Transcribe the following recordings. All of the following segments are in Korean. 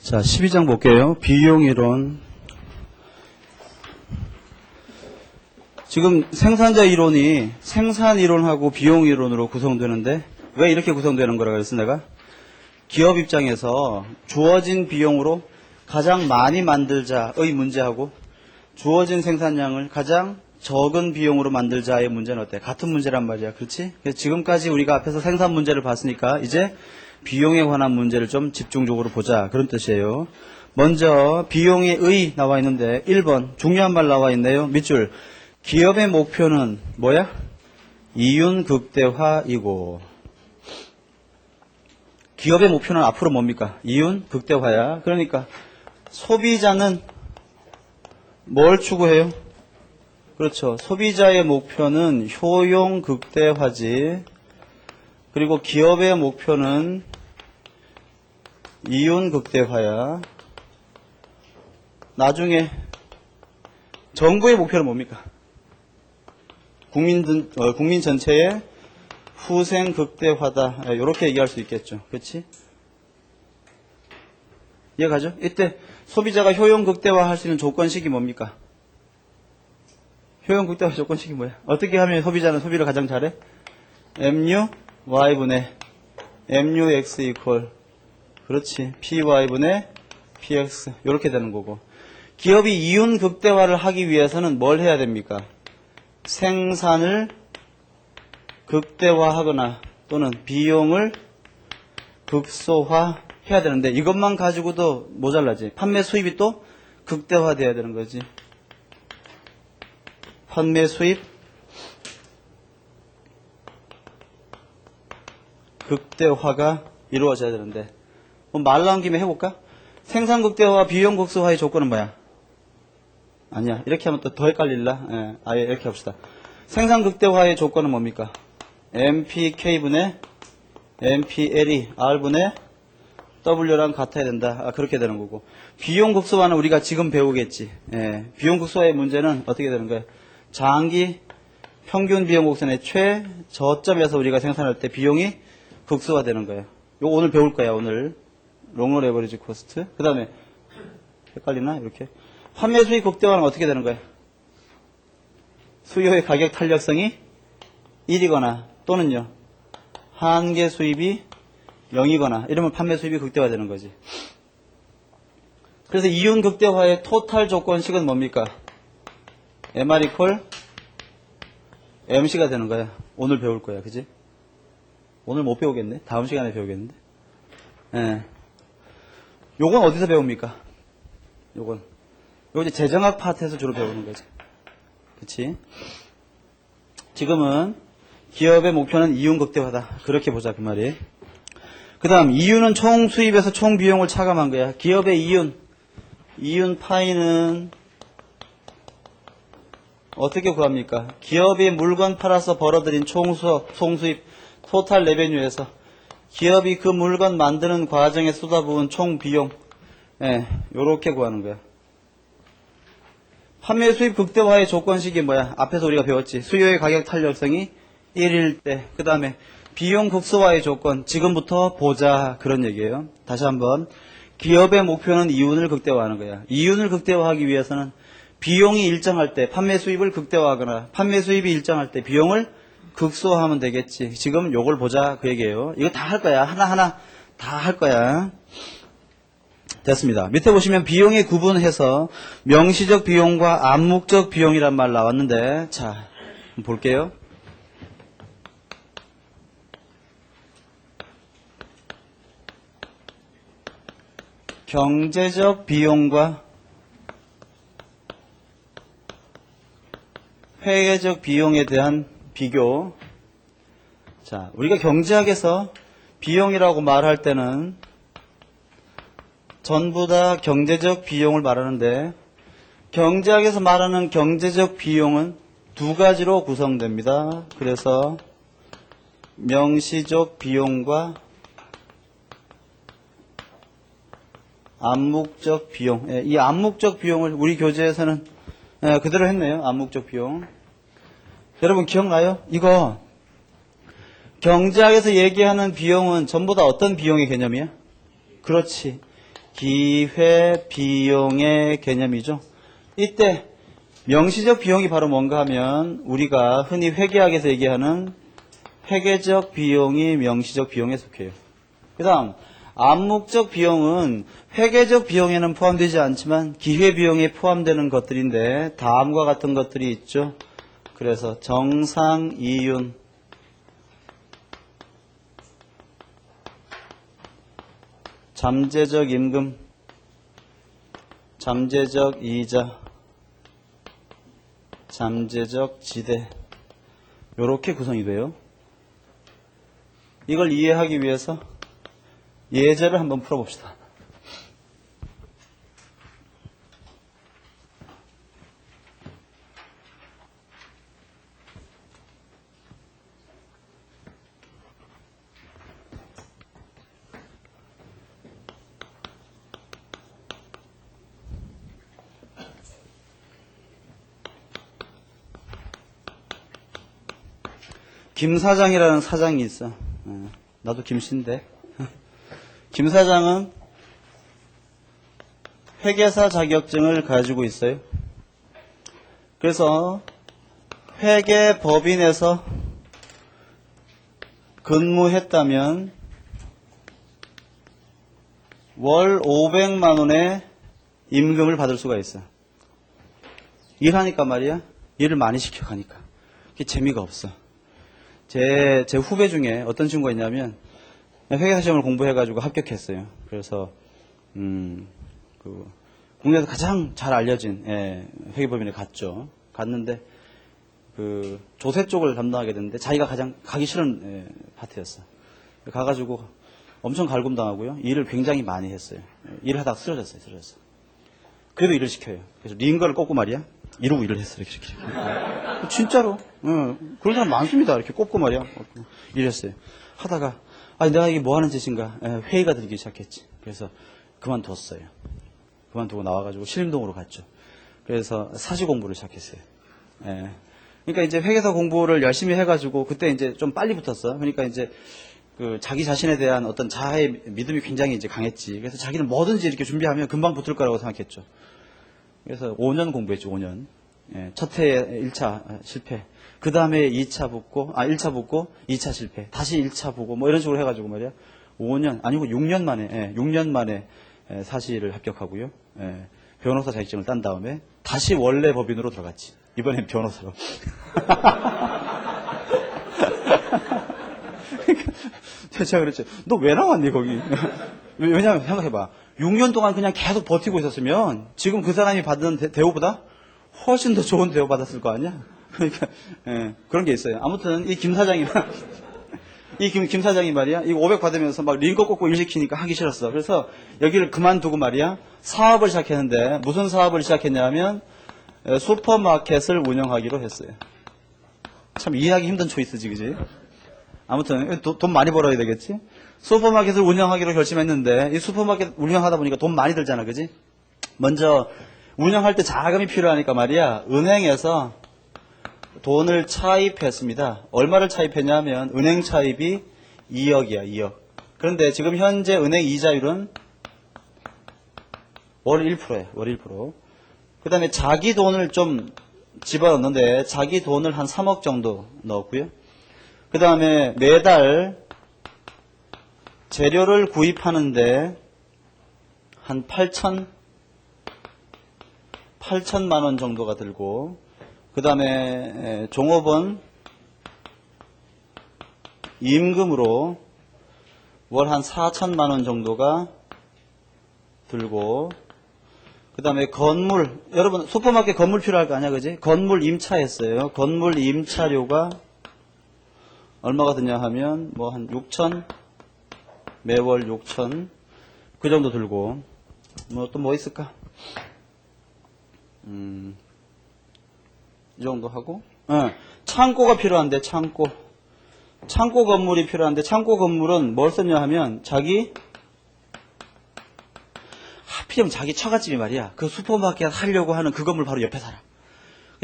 자, 12장 볼게요. 비용이론. 지금 생산자 이론이 생산 이론하고 비용 이론으로 구성되는데 왜 이렇게 구성되는 거라 그랬어 내가? 기업 입장에서 주어진 비용으로 가장 많이 만들자의 문제하고 주어진 생산량을 가장 적은 비용으로 만들자의 문제는 어때? 같은 문제란 말이야. 그렇지? 그래서 지금까지 우리가 앞에서 생산 문제를 봤으니까 이제 비용에 관한 문제를 좀 집중적으로 보자. 그런 뜻이에요. 먼저 비용의 의 나와 있는데 1번 중요한 말 나와 있네요. 밑줄. 기업의 목표는 뭐야? 이윤 극대화이고 기업의 목표는 앞으로 뭡니까? 이윤 극대화야. 그러니까 소비자는 뭘 추구해요? 그렇죠. 소비자의 목표는 효용 극대화지. 그리고 기업의 목표는 이윤 극대화야. 나중에 정부의 목표는 뭡니까? 국민 전체의 후생 극대화다. 이렇게 얘기할 수 있겠죠. 그렇지? 이해가죠? 이때 소비자가 효용 극대화 할 수 있는 조건식이 뭡니까? 효용 극대화 조건식이 뭐야? 어떻게 하면 소비자는 소비를 가장 잘해? mu y분의 mux 이퀄 그렇지 py분의 px 이렇게 되는 거고 기업이 이윤 극대화를 하기 위해서는 뭘 해야 됩니까? 생산을 극대화하거나 또는 비용을 극소화해야 되는데 이것만 가지고도 모자라지. 판매 수입이 또 극대화돼야 되는 거지. 판매 수입 극대화가 이루어져야 되는데 말 나온 김에 해볼까? 생산 극대화와 비용 극소화의 조건은 뭐야? 아니야. 이렇게 하면 또 더 헷갈릴라. 예, 아예 이렇게 합시다. 생산 극대화의 조건은 뭡니까? MPK분의 MPL이 R분의 W랑 같아야 된다. 그렇게 되는 거고. 비용 극소화는 우리가 지금 배우겠지. 예, 비용 극소화의 문제는 어떻게 되는 거야? 장기 평균 비용 곡선의 최저점에서 우리가 생산할 때 비용이 극소화되는 거예요. 이거 오늘 배울 거야. 오늘 롱런 에버리지 코스트. 그 다음에 헷갈리나? 이렇게 판매 수익 극대화는 어떻게 되는 거야? 수요의 가격 탄력성이 1이거나 또는요 한계 수입이 0이거나 이러면 판매 수입이 극대화되는 거지. 그래서 이윤 극대화의 토탈 조건식은 뭡니까? MR 이퀄 MC가 되는 거야. 오늘 배울 거야. 그지? 오늘 못 배우겠네. 다음 시간에 배우겠는데. 예. 요건 어디서 배웁니까? 요거 이제 재정학 파트에서 주로 배우는 거지. 그치? 지금은 기업의 목표는 이윤 극대화다. 그렇게 보자 그 말이. 그 다음 이윤은 총 수입에서 총 비용을 차감한 거야. 기업의 이윤 파이는 어떻게 구합니까? 기업이 물건 팔아서 벌어들인 총수입 토탈 레베뉴에서 기업이 그 물건 만드는 과정에 쏟아부은 총 비용 요렇게 구하는 거야. 판매 수입 극대화의 조건식이 뭐야? 앞에서 우리가 배웠지. 수요의 가격 탄력성이 1일 때. 그 다음에 비용 극소화의 조건. 지금부터 보자. 그런 얘기예요. 다시 한번. 기업의 목표는 이윤을 극대화하는 거야. 이윤을 극대화하기 위해서는 비용이 일정할 때 판매 수입을 극대화하거나 판매 수입이 일정할 때 비용을 극소화하면 되겠지. 지금 요걸 보자. 그 얘기예요. 이거 다 할 거야. 하나하나 다 할 거야. 됐습니다. 밑에 보시면 비용에 구분해서 명시적 비용과 암묵적 비용이란 말 나왔는데 자 볼게요. 경제적 비용과 회계적 비용에 대한 비교. 자, 우리가 경제학에서 비용이라고 말할 때는 전부 다 경제적 비용을 말하는데 경제학에서 말하는 경제적 비용은 두 가지로 구성됩니다. 그래서 명시적 비용과 암묵적 비용. 이 암묵적 비용을 우리 교재에서는 그대로 했네요. 암묵적 비용. 여러분 기억나요? 이거 경제학에서 얘기하는 비용은 전부 다 어떤 비용의 개념이야? 그렇지. 기회 비용의 개념이죠. 이때 명시적 비용이 바로 뭔가 하면 우리가 흔히 회계학에서 얘기하는 회계적 비용이 명시적 비용에 속해요. 그 다음 암묵적 비용은 회계적 비용에는 포함되지 않지만 기회비용에 포함되는 것들인데 다음과 같은 것들이 있죠. 그래서 정상이윤, 잠재적 임금, 잠재적 이자, 잠재적 지대, 이렇게 구성이 돼요. 이걸 이해하기 위해서 예제를 한번 풀어봅시다. 김 사장이라는 사장이 있어. 나도 김씨인데. 김 사장은 회계사 자격증을 가지고 있어요. 그래서 회계법인에서 근무했다면 월 500만 원의 임금을 받을 수가 있어요. 일하니까 말이야. 일을 많이 시켜가니까. 그게 재미가 없어. 제 후배 중에 어떤 친구가 있냐면 회계사 시험을 공부해가지고 합격했어요. 그래서 국내에서 가장 잘 알려진 회계법인에 갔죠. 갔는데 그 조세 쪽을 담당하게 됐는데 자기가 가장 가기 싫은 파트였어. 가가지고 엄청 갈굼당하고요. 일을 굉장히 많이 했어요. 일을 하다가 쓰러졌어요. 그래도 일을 시켜요. 그래서 링거를 꽂고 말이야. 이러고 일을 했어요. 이렇게. 진짜로. 그런 사람 많습니다. 이렇게 꼽고 말이야. 일했어요. 하다가, 내가 이게 뭐 하는 짓인가. 회의가 들기 시작했지. 그래서 그만뒀어요. 그만두고 나와가지고 신림동으로 갔죠. 그래서 사시 공부를 시작했어요. 그러니까 이제 회계사 공부를 열심히 해가지고 그때 이제 좀 빨리 붙었어. 그러니까 이제 그 자기 자신에 대한 어떤 자아의 믿음이 굉장히 이제 강했지. 그래서 자기는 뭐든지 이렇게 준비하면 금방 붙을 거라고 생각했죠. 그래서 5년 공부했죠, 5년. 첫 해에 1차 실패. 그 다음에 2차 붙고, 1차 붙고, 2차 실패. 다시 1차 보고, 뭐 이런 식으로 해가지고 말이야. 5년, 아니고 6년 만에, 6년 만에 사시를 합격하고요. 변호사 자격증을 딴 다음에 다시 원래 법인으로 들어갔지. 이번엔 변호사로. 제가 그랬죠. 너 왜 나왔니, 거기? 왜냐면 생각해봐. 6년 동안 그냥 계속 버티고 있었으면 지금 그 사람이 받은 대우보다 훨씬 더 좋은 대우 받았을 거 아니야? 그러니까 그런 게 있어요. 아무튼 이 김 사장이 김 사장이 말이야. 이거 500 받으면서 막 링거 꽂고 일 시키니까 하기 싫었어. 그래서 여기를 그만두고 말이야. 사업을 시작했는데 무슨 사업을 시작했냐면 슈퍼마켓을 운영하기로 했어요. 참 이해하기 힘든 초이스지, 그지? 아무튼 돈 많이 벌어야 되겠지? 슈퍼마켓을 운영하기로 결심했는데 이 슈퍼마켓 운영하다 보니까 돈 많이 들잖아, 그지? 먼저 운영할 때 자금이 필요하니까 말이야. 은행에서 돈을 차입했습니다. 얼마를 차입했냐면 은행 차입이 2억이야, 2억. 그런데 지금 현재 은행 이자율은 월 1%예요, 월 1%. 그 다음에 자기 돈을 좀 집어넣는데 자기 돈을 한 3억 정도 넣었고요. 그 다음에 매달 재료를 구입하는데 한 8천만 원 정도가 들고, 그 다음에 종업원 임금으로 월 한 4천만 원 정도가 들고, 그 다음에 건물, 여러분 슈퍼마켓 건물 필요할 거 아니야, 그지? 건물 임차했어요. 건물 임차료가 얼마가 드냐 하면 뭐 한 6천, 매월 6천 그 정도 들고, 뭐 또 뭐 있을까? 이 정도 하고, 창고가 필요한데 창고 건물이 필요한데 창고 건물은 뭘 썼냐 하면 하필이면 자기 처갓집이 말이야. 그 슈퍼마켓 하려고 하는 그 건물 바로 옆에 살아.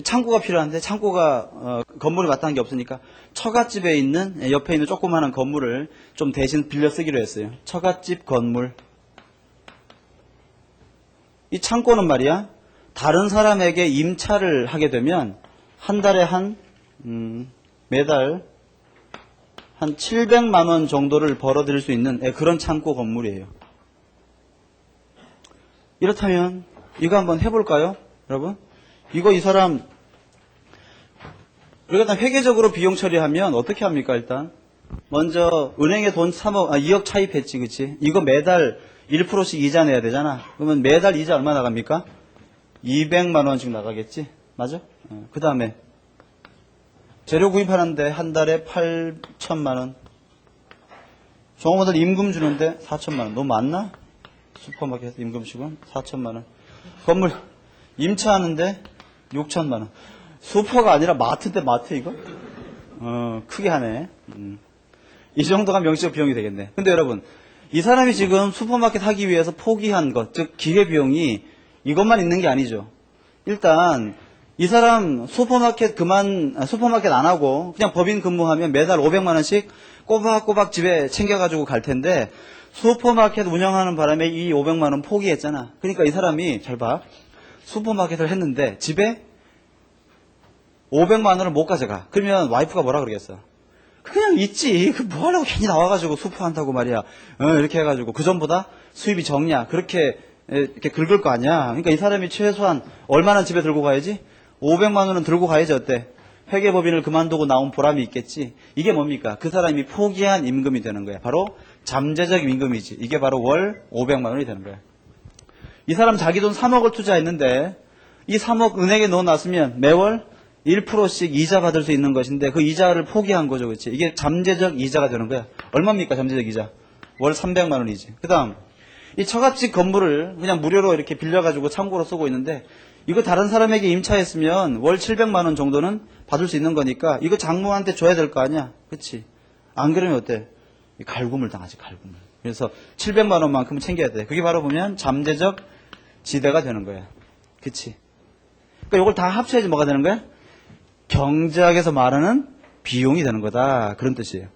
창고가 필요한데 창고가 건물이 마땅한 게 없으니까 처갓집에 있는 옆에 있는 조그마한 건물을 좀 대신 빌려 쓰기로 했어요. 처갓집 건물. 이 창고는 말이야, 다른 사람에게 임차를 하게 되면 한 달에 매달 한 700만 원 정도를 벌어들일 수 있는 그런 창고 건물이에요. 이렇다면 이거 한번 해볼까요? 여러분, 이거 이 사람 우리가 일단 회계적으로 비용 처리하면 어떻게 합니까? 일단 먼저 은행에 돈 2억 차입했지, 그치? 이거 매달 1%씩 이자 내야 되잖아. 그러면 매달 이자 얼마 나갑니까? 200만 원씩 나가겠지? 맞아? 그 다음에 재료 구입하는데 한 달에 8천만 원. 종업원들 임금 주는데 4천만 원. 너무 많나? 슈퍼마켓 임금식은 4천만 원. 건물 임차하는데 6천만 원. 슈퍼가 아니라 마트인데 마트 이거? 크게 하네. 이 정도가 명시적 비용이 되겠네. 근데 여러분, 이 사람이 지금 슈퍼마켓 하기 위해서 포기한 것, 즉 기회비용이 이것만 있는 게 아니죠. 일단 이 사람 슈퍼마켓 안 하고 그냥 법인 근무하면 매달 500만 원씩 꼬박꼬박 집에 챙겨가지고 갈 텐데, 슈퍼마켓 운영하는 바람에 이 500만 원 포기했잖아. 그러니까 이 사람이 잘 봐. 슈퍼마켓을 했는데 집에 500만 원을 못 가져가. 그러면 와이프가 뭐라 그러겠어? 그냥 있지. 그 뭐하려고 괜히 나와가지고 슈퍼한다고 말이야. 이렇게 해가지고 그 전보다 수입이 적냐. 그렇게 이렇게 긁을 거 아니야. 그러니까 이 사람이 최소한 얼마나 집에 들고 가야지? 500만 원은 들고 가야지. 어때? 회계법인을 그만두고 나온 보람이 있겠지. 이게 뭡니까? 그 사람이 포기한 임금이 되는 거야. 바로 잠재적 임금이지. 이게 바로 월 500만 원이 되는 거야. 이 사람 자기 돈 3억을 투자했는데 이 3억 은행에 넣어놨으면 매월 1%씩 이자 받을 수 있는 것인데 그 이자를 포기한 거죠. 그렇지? 이게 잠재적 이자가 되는 거야. 얼마입니까? 잠재적 이자. 월 300만 원이지. 그 다음 이 처갓집 건물을 그냥 무료로 이렇게 빌려가지고 창고로 쓰고 있는데, 이거 다른 사람에게 임차했으면 월 700만 원 정도는 받을 수 있는 거니까 이거 장모한테 줘야 될 거 아니야. 그렇지? 안 그러면 어때? 갈굼을 당하지. 갈굼을. 그래서 700만 원만큼은 챙겨야 돼. 그게 바로 보면 잠재적 지대가 되는 거야. 그치? 그러니까 이걸 다 합쳐야지 뭐가 되는 거야? 경제학에서 말하는 비용이 되는 거다. 그런 뜻이에요.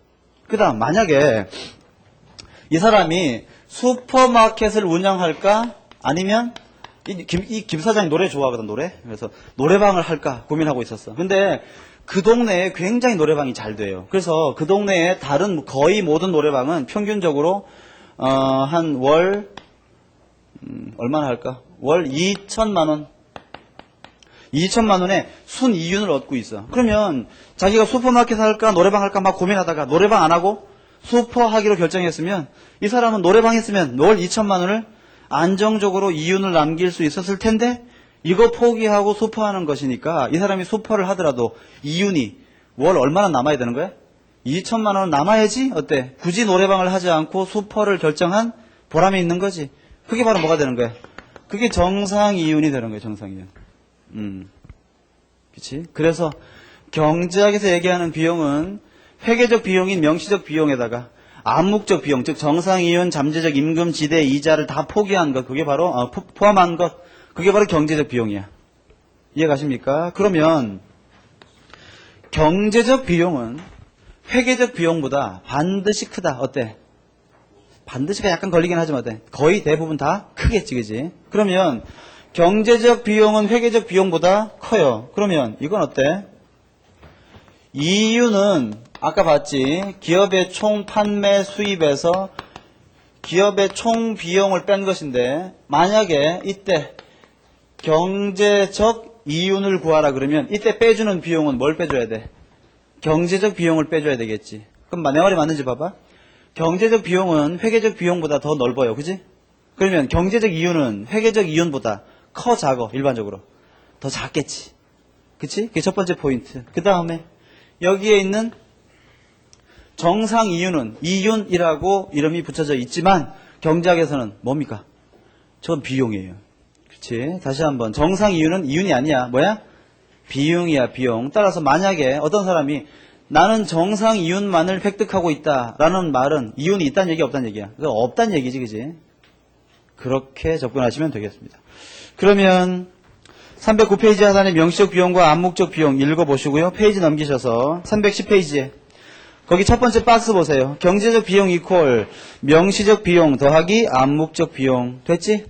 그 다음 만약에 이 사람이 슈퍼마켓을 운영할까? 아니면 이 김 사장이 노래 좋아하거든, 노래. 그래서 노래방을 할까 고민하고 있었어. 근데 그 동네에 굉장히 노래방이 잘 돼요. 그래서 그 동네에 다른 거의 모든 노래방은 평균적으로 한 월 얼마나 할까? 월 2천만 원. 2천만 원에 순이윤을 얻고 있어. 그러면 자기가 슈퍼마켓 할까 노래방 할까 막 고민하다가 노래방 안 하고 슈퍼 하기로 결정했으면, 이 사람은 노래방 했으면 월 2천만 원을 안정적으로 이윤을 남길 수 있었을 텐데, 이거 포기하고 슈퍼하는 것이니까 이 사람이 슈퍼를 하더라도 이윤이 월 얼마나 남아야 되는 거야? 2천만 원은 남아야지. 어때? 굳이 노래방을 하지 않고 슈퍼를 결정한 보람이 있는 거지. 그게 바로 뭐가 되는 거야? 그게 정상이윤이 되는 거야. 정상이윤. 그치? 그래서 경제학에서 얘기하는 비용은 회계적 비용인 명시적 비용에다가 암묵적 비용, 즉 정상이윤, 잠재적 임금, 지대, 이자를 다 포기한 것, 그게 바로 포함한 것, 그게 바로 경제적 비용이야. 이해가십니까? 그러면 경제적 비용은 회계적 비용보다 반드시 크다. 어때? 반드시가 약간 걸리긴 하지만 어때? 거의 대부분 다 크겠지, 그지? 그러면 경제적 비용은 회계적 비용보다 커요. 그러면 이건 어때? 이윤은 아까 봤지? 기업의 총 판매 수입에서 기업의 총 비용을 뺀 것인데, 만약에 이때 경제적 이윤을 구하라 그러면 이때 빼주는 비용은 뭘 빼줘야 돼? 경제적 비용을 빼줘야 되겠지. 그럼 내 말이 맞는지 봐봐. 경제적 비용은 회계적 비용보다 더 넓어요. 그지? 그러면 경제적 이윤은 회계적 이윤보다 커, 작어? 일반적으로 더 작겠지. 그치? 그게 첫 번째 포인트. 그 다음에 여기에 있는 정상 이윤은 이윤이라고 이름이 붙여져 있지만 경제학에서는 뭡니까? 저건 비용이에요. 그치? 다시 한번, 정상 이윤은 이윤이 아니야. 뭐야? 비용이야, 비용. 따라서 만약에 어떤 사람이 나는 정상 이윤만을 획득하고 있다라는 말은 이윤이 있다는 얘기, 없다는 얘기야. 그거 없다는 얘기지, 그지? 그렇게 접근하시면 되겠습니다. 그러면 309페이지 하단에 명시적 비용과 암묵적 비용 읽어보시고요. 페이지 넘기셔서 310페이지에 거기 첫 번째 박스 보세요. 경제적 비용 이퀄 명시적 비용 더하기 암묵적 비용. 됐지?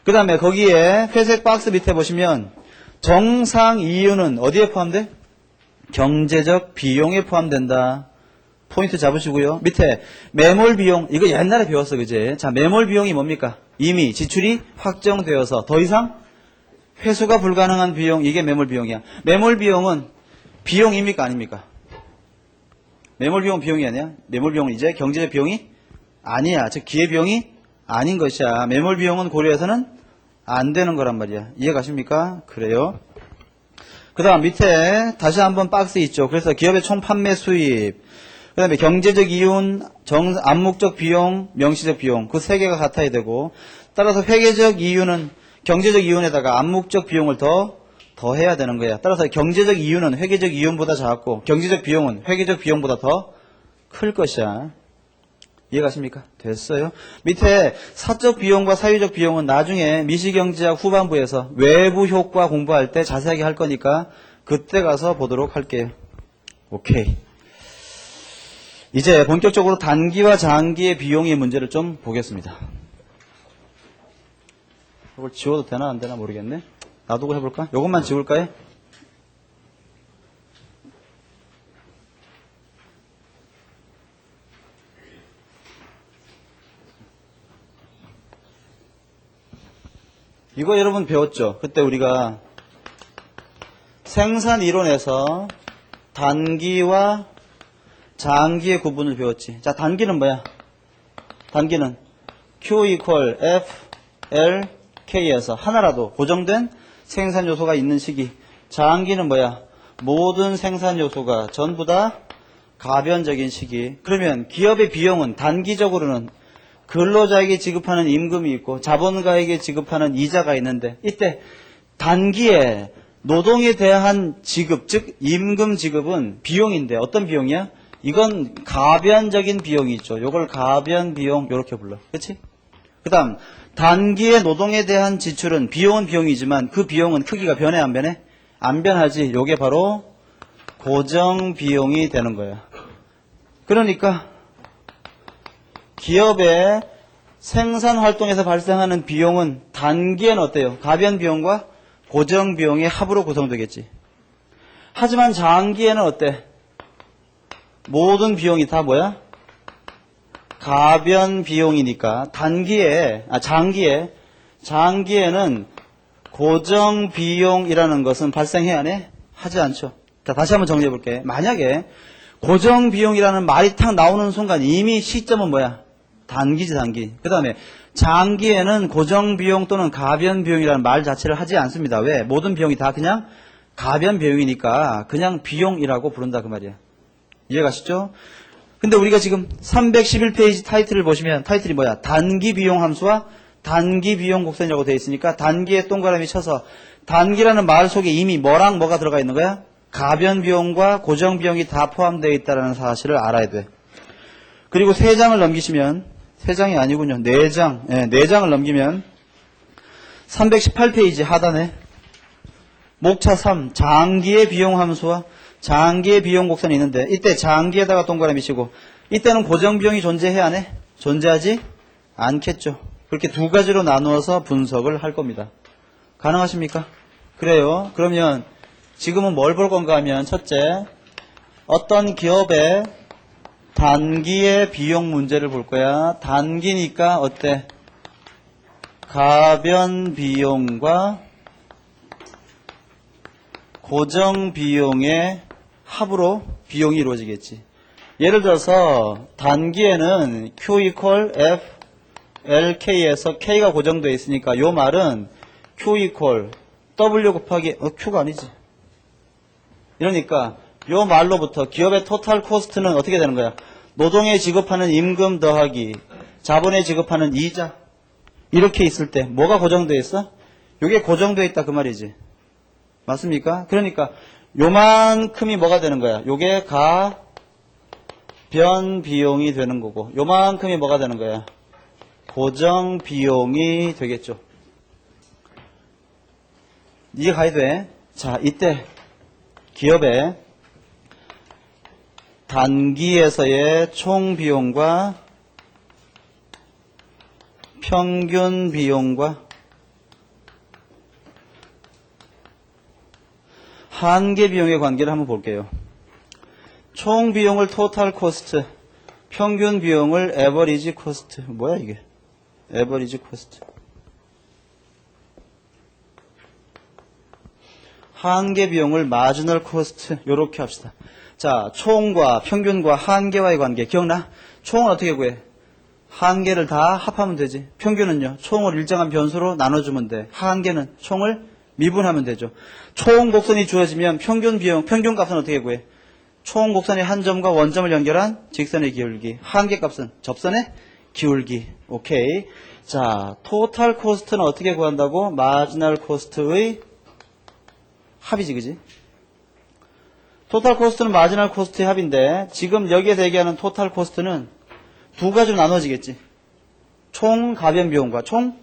그 다음에 거기에 회색 박스 밑에 보시면 정상 이유는 어디에 포함돼? 경제적 비용에 포함된다. 포인트 잡으시고요. 밑에 매몰 비용, 이거 옛날에 배웠어, 그제? 자, 매몰 비용이 뭡니까? 이미 지출이 확정되어서 더 이상 회수가 불가능한 비용, 이게 매몰 비용이야. 매몰 비용은 비용입니까, 아닙니까? 매몰 비용 비용이 아니야? 매몰 비용은 이제 경제적 비용이 아니야. 즉 기회 비용이 아닌 것이야. 매몰 비용은 고려해서는 안 되는 거란 말이야. 이해 가십니까? 그래요. 그 다음 밑에 다시 한번 박스 있죠. 그래서 기업의 총 판매 수입, 그 다음에 경제적 이윤, 암묵적 비용, 명시적 비용, 그 세 개가 같아야 되고, 따라서 회계적 이윤은 경제적 이윤에다가 암묵적 비용을 더해야 되는 거야. 따라서 경제적 이윤은 회계적 이윤보다 작고, 경제적 비용은 회계적 비용보다 더 클 것이야. 이해가십니까? 됐어요. 밑에 사적 비용과 사유적 비용은 나중에 미시경제학 후반부에서 외부 효과 공부할 때 자세하게 할 거니까 그때 가서 보도록 할게요. 오케이. 이제 본격적으로 단기와 장기의 비용의 문제를 좀 보겠습니다. 이걸 지워도 되나 안 되나 모르겠네. 놔두고 해볼까? 이것만 지울까요? 이거 여러분 배웠죠? 그때 우리가 생산 이론에서 단기와 장기의 구분을 배웠지. 자, 단기는 뭐야? 단기는 Q equal F, L, K에서 하나라도 고정된 생산 요소가 있는 시기. 장기는 뭐야? 모든 생산 요소가 전부 다 가변적인 시기. 그러면 기업의 비용은 단기적으로는 근로자에게 지급하는 임금이 있고 자본가에게 지급하는 이자가 있는데, 이때 단기에 노동에 대한 지급, 즉 임금 지급은 비용인데 어떤 비용이야? 이건 가변적인 비용이 있죠. 요걸 가변 비용 이렇게 불러. 그렇지? 그 다음 단기의 노동에 대한 지출은 비용은 비용이지만 그 비용은 크기가 변해 안 변해? 안 변하지. 요게 바로 고정 비용이 되는 거야. 그러니까 기업의 생산 활동에서 발생하는 비용은 단기에는 어때요? 가변 비용과 고정 비용의 합으로 구성되겠지. 하지만 장기에는 어때? 모든 비용이 다 뭐야? 가변 비용이니까 장기에는 고정 비용이라는 것은 발생해야 하네? 하지 않죠. 자, 다시 한번 정리해 볼게. 만약에 고정 비용이라는 말이 탁 나오는 순간 이미 시점은 뭐야? 단기지, 단기. 그 다음에 장기에는 고정 비용 또는 가변 비용이라는 말 자체를 하지 않습니다. 왜? 모든 비용이 다 그냥 가변 비용이니까 그냥 비용이라고 부른다 그 말이야. 이해가시죠? 근데 우리가 지금 311페이지 타이틀을 보시면 타이틀이 뭐야? 단기 비용 함수와 단기 비용 곡선이라고 되어 있으니까 단기에 동그라미 쳐서 단기라는 말 속에 이미 뭐랑 뭐가 들어가 있는 거야? 가변 비용과 고정 비용이 다 포함되어 있다는 사실을 알아야 돼. 그리고 3장을 넘기시면 3장이 아니군요. 4장. 네, 4장을 넘기면 318페이지 하단에 목차 3 장기의 비용 함수와 장기의 비용 곡선이 있는데 이때 장기에다가 동그라미 치고 이때는 고정 비용이 존재해야 하네? 존재하지 않겠죠. 그렇게 두 가지로 나누어서 분석을 할 겁니다. 가능하십니까? 그래요. 그러면 지금은 뭘 볼 건가 하면 첫째, 어떤 기업의 단기의 비용 문제를 볼 거야. 단기니까 어때? 가변 비용과 고정 비용의 합으로 비용이 이루어지겠지. 예를 들어서 단기에는 Q equal F, L, K에서 K가 고정되어 있으니까 요 말은 Q equal W 곱하기 Q가 아니지. 이러니까 요 말로부터 기업의 토탈 코스트는 어떻게 되는 거야? 노동에 지급하는 임금 더하기 자본에 지급하는 이자, 이렇게 있을 때 뭐가 고정되어 있어? 요게 고정되어 있다 그 말이지. 맞습니까? 그러니까 요만큼이 뭐가 되는 거야? 요게 가변 비용이 되는 거고 요만큼이 뭐가 되는 거야? 고정 비용이 되겠죠. 이해 가야 돼. 자, 이때 기업의 단기에서의 총 비용과 평균 비용과 한계 비용의 관계를 한번 볼게요. 총 비용을 토탈 코스트, 평균 비용을 에버리지 코스트. 뭐야 이게? 에버리지 코스트. 한계 비용을 마지널 코스트. 요렇게 합시다. 자, 총과 평균과 한계와의 관계 기억나? 총은 어떻게 구해? 한계를 다 합하면 되지. 평균은요, 총을 일정한 변수로 나눠주면 돼. 한계는 총을 미분하면 되죠. 총 곡선이 주어지면 평균 비용, 평균 값은 어떻게 구해? 총 곡선의 한 점과 원점을 연결한 직선의 기울기. 한계 값은 접선의 기울기. 오케이. 자, 토탈 코스트는 어떻게 구한다고? 마지널 코스트의 합이지, 그지? 토탈 코스트는 마지널 코스트의 합인데, 지금 여기에서 얘기하는 토탈 코스트는 두 가지로 나눠지겠지. 총 가변 비용과 총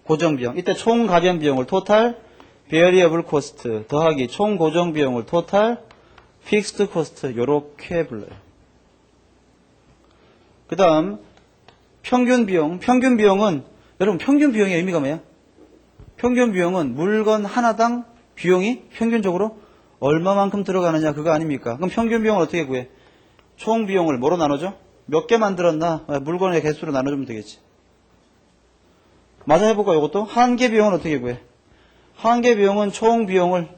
고정 비용. 이때 총 가변 비용을 토탈 베리어블 코스트 더하기 총 고정 비용을 토탈 픽스드 코스트 요렇게 불러요. 그 다음 평균 비용. 평균 비용은 여러분 평균 비용의 의미가 뭐야? 평균 비용은 물건 하나당 비용이 평균적으로 얼마만큼 들어가느냐 그거 아닙니까? 그럼 평균 비용을 어떻게 구해? 총 비용을 뭐로 나눠줘? 몇 개 만들었나? 물건의 개수로 나눠주면 되겠지. 맞아 해볼까 이것도? 한계 비용은 어떻게 구해? 한계 비용은 총 비용을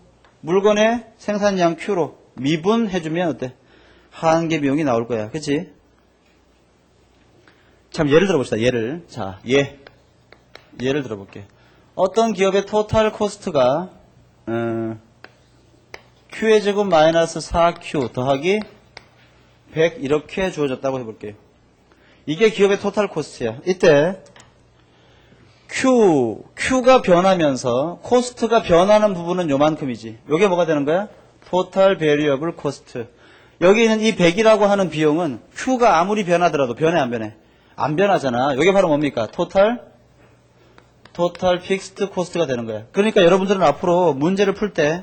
물건의 생산량 Q로 미분해주면 어때? 한계 비용이 나올 거야. 그치? 참 예를 들어봅시다. 예를. 자, 예를 들어볼게. 어떤 기업의 토탈 코스트가 Q의 제곱 마이너스 4Q 더하기 100 이렇게 주어졌다고 해볼게요. 이게 기업의 토탈 코스트야. 이때 Q가 변하면서 코스트가 변하는 부분은 요만큼이지. 요게 뭐가 되는 거야? 토탈 베리어블 코스트. 여기 있는 이 100이라고 하는 비용은 Q가 아무리 변하더라도 변해 안 변해? 안 변하잖아. 요게 바로 뭡니까? 토탈 픽스드 코스트가 되는 거야. 그러니까 여러분들은 앞으로 문제를 풀 때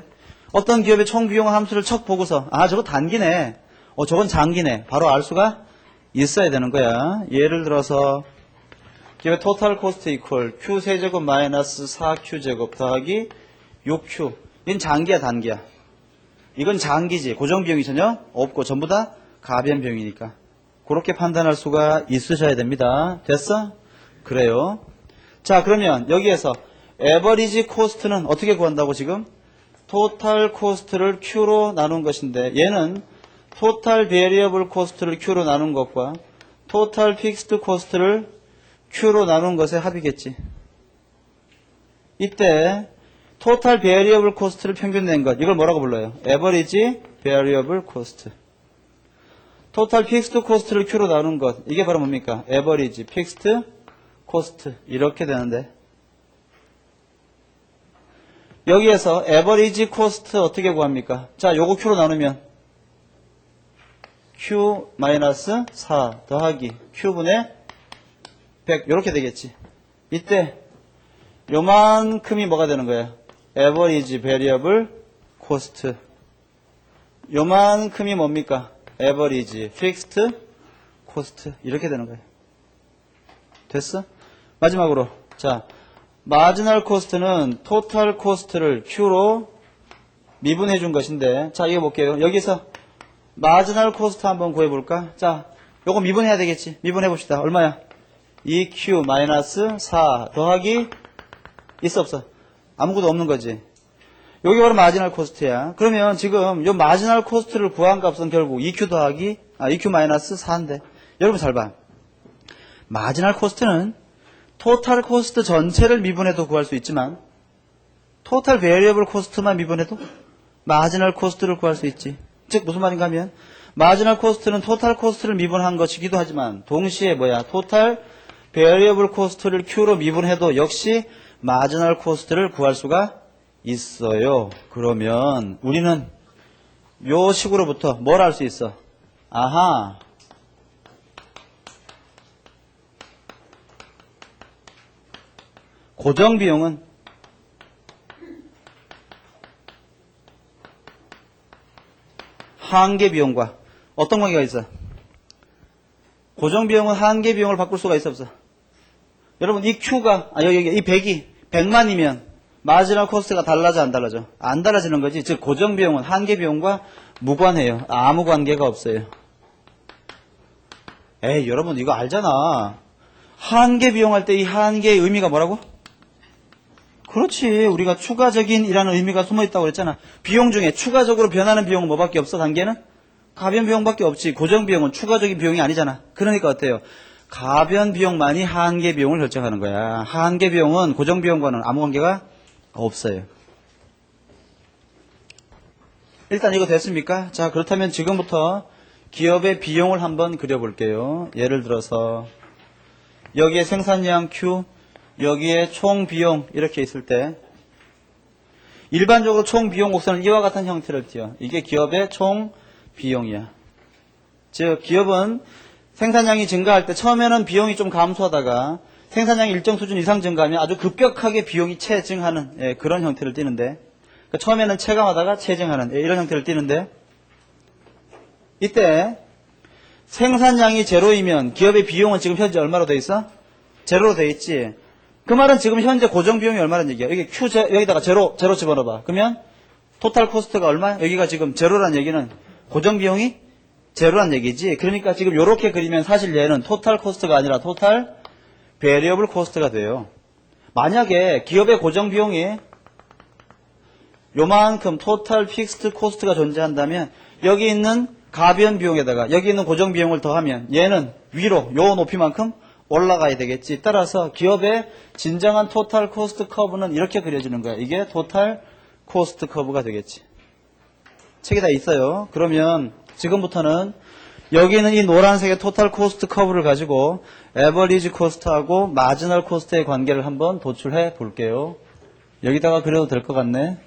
어떤 기업의 총 비용 함수를 척 보고서 아 저거 단기네. 저건 장기네. 바로 알 수가 있어야 되는 거야. 예를 들어서 기업의 토탈 코스트 이퀄 Q 세제곱 마이너스 4Q 제곱 더하기 6Q. 이건 장기야 단기야? 이건 장기지. 고정 비용이 전혀 없고 전부 다 가변 비용이니까. 그렇게 판단할 수가 있으셔야 됩니다. 됐어? 그래요. 자 그러면 여기에서 에버리지 코스트는 어떻게 구한다고 지금? 토탈 코스트를 Q로 나눈 것인데 얘는 토탈 베리어블 코스트를 Q로 나눈 것과 토탈 픽스드 코스트를 Q로 나눈 것의 합이겠지. 이때 토탈 베리어블 코스트를 평균 낸 것 이걸 뭐라고 불러요? 에버리지 베리어블 코스트. 토탈 픽스드 코스트를 Q로 나눈 것 이게 바로 뭡니까? 에버리지 픽스드 코스트 이렇게 되는데 여기에서 에버리지 코스트 어떻게 구합니까? 자 요거 Q로 나누면 Q-4 더하기 Q분의 100 이렇게 되겠지. 이때 요만큼이 뭐가 되는 거야? 에버리지 베리어블 코스트. 요만큼이 뭡니까? 에버리지 픽스드 코스트 이렇게 되는 거야. 됐어? 마지막으로 자 마지널 코스트는 토탈 코스트를 Q로 미분해 준 것인데 자 이거 볼게요. 여기서 마지널 코스트 한번 구해볼까? 자 요거 미분해야 되겠지. 미분해 봅시다. 얼마야? 2Q-4 더하기 있어 없어? 아무것도 없는 거지. 여기 바로 마지널 코스트야. 그러면 지금 요 마지널 코스트를 구한 값은 결국 2Q 더하기 2Q-4인데 여러분 잘 봐. 마지널 코스트는 토탈 코스트 전체를 미분해도 구할 수 있지만 토탈 베리어블 코스트만 미분해도 마지널 코스트를 구할 수 있지. 즉 무슨 말인가 하면 마지널 코스트는 토탈 코스트를 미분한 것이기도 하지만 동시에 뭐야? 토탈 베리어블 코스트를 Q로 미분해도 역시 마지널 코스트를 구할 수가 있어요. 그러면 우리는 요 식으로부터 뭘 할 수 있어? 아하. 고정 비용은 한계 비용과 어떤 관계가 있어? 고정 비용은 한계 비용을 바꿀 수가 있어 없어? 여러분 이 Q가 여기 이 100이 100만이면 마지널 코스트가 달라져 안 달라져? 안 달라지는 거지. 즉 고정 비용은 한계 비용과 무관해요. 아무 관계가 없어요. 에이 여러분 이거 알잖아. 한계 비용 할 때 이 한계의 의미가 뭐라고? 그렇지. 우리가 추가적인 이라는 의미가 숨어있다고 그랬잖아. 비용 중에 추가적으로 변하는 비용은 뭐밖에 없어? 단계는? 가변 비용밖에 없지. 고정 비용은 추가적인 비용이 아니잖아. 그러니까 어때요? 가변 비용만이 한계 비용을 결정하는 거야. 한계 비용은 고정 비용과는 아무 관계가 없어요. 일단 이거 됐습니까? 자, 그렇다면 지금부터 기업의 비용을 한번 그려볼게요. 예를 들어서 여기에 생산량 Q, 여기에 총 비용 이렇게 있을 때 일반적으로 총 비용 곡선은 이와 같은 형태를 띄어. 이게 기업의 총 비용이야. 즉 기업은 생산량이 증가할 때 처음에는 비용이 좀 감소하다가 생산량이 일정 수준 이상 증가하면 아주 급격하게 비용이 체증하는 그런 형태를 띠는데 그러니까 처음에는 체감하다가 체증하는 이런 형태를 띠는데 이때 생산량이 제로이면 기업의 비용은 지금 현재 얼마로 돼 있어? 제로로 돼 있지. 그 말은 지금 현재 고정 비용이 얼마라는 얘기야. 여기 Q 여기다가 제로 집어넣어봐. 그러면 토탈 코스트가 얼마? 여기가 지금 제로란 얘기는 고정 비용이 제로란 얘기지. 그러니까 지금 이렇게 그리면 사실 얘는 토탈 코스트가 아니라 토탈 베리어블 코스트가 돼요. 만약에 기업의 고정 비용이 요만큼 토탈 픽스트 코스트가 존재한다면 여기 있는 가변 비용에다가 여기 있는 고정 비용을 더하면 얘는 위로 요 높이만큼 올라가야 되겠지. 따라서 기업의 진정한 토탈 코스트 커브는 이렇게 그려지는 거야. 이게 토탈 코스트 커브가 되겠지. 책에 다 있어요. 그러면 지금부터는 여기 있는 이 노란색의 토탈 코스트 커브를 가지고 에버리지 코스트하고 마지널 코스트의 관계를 한번 도출해 볼게요. 여기다가 그려도 될 것 같네.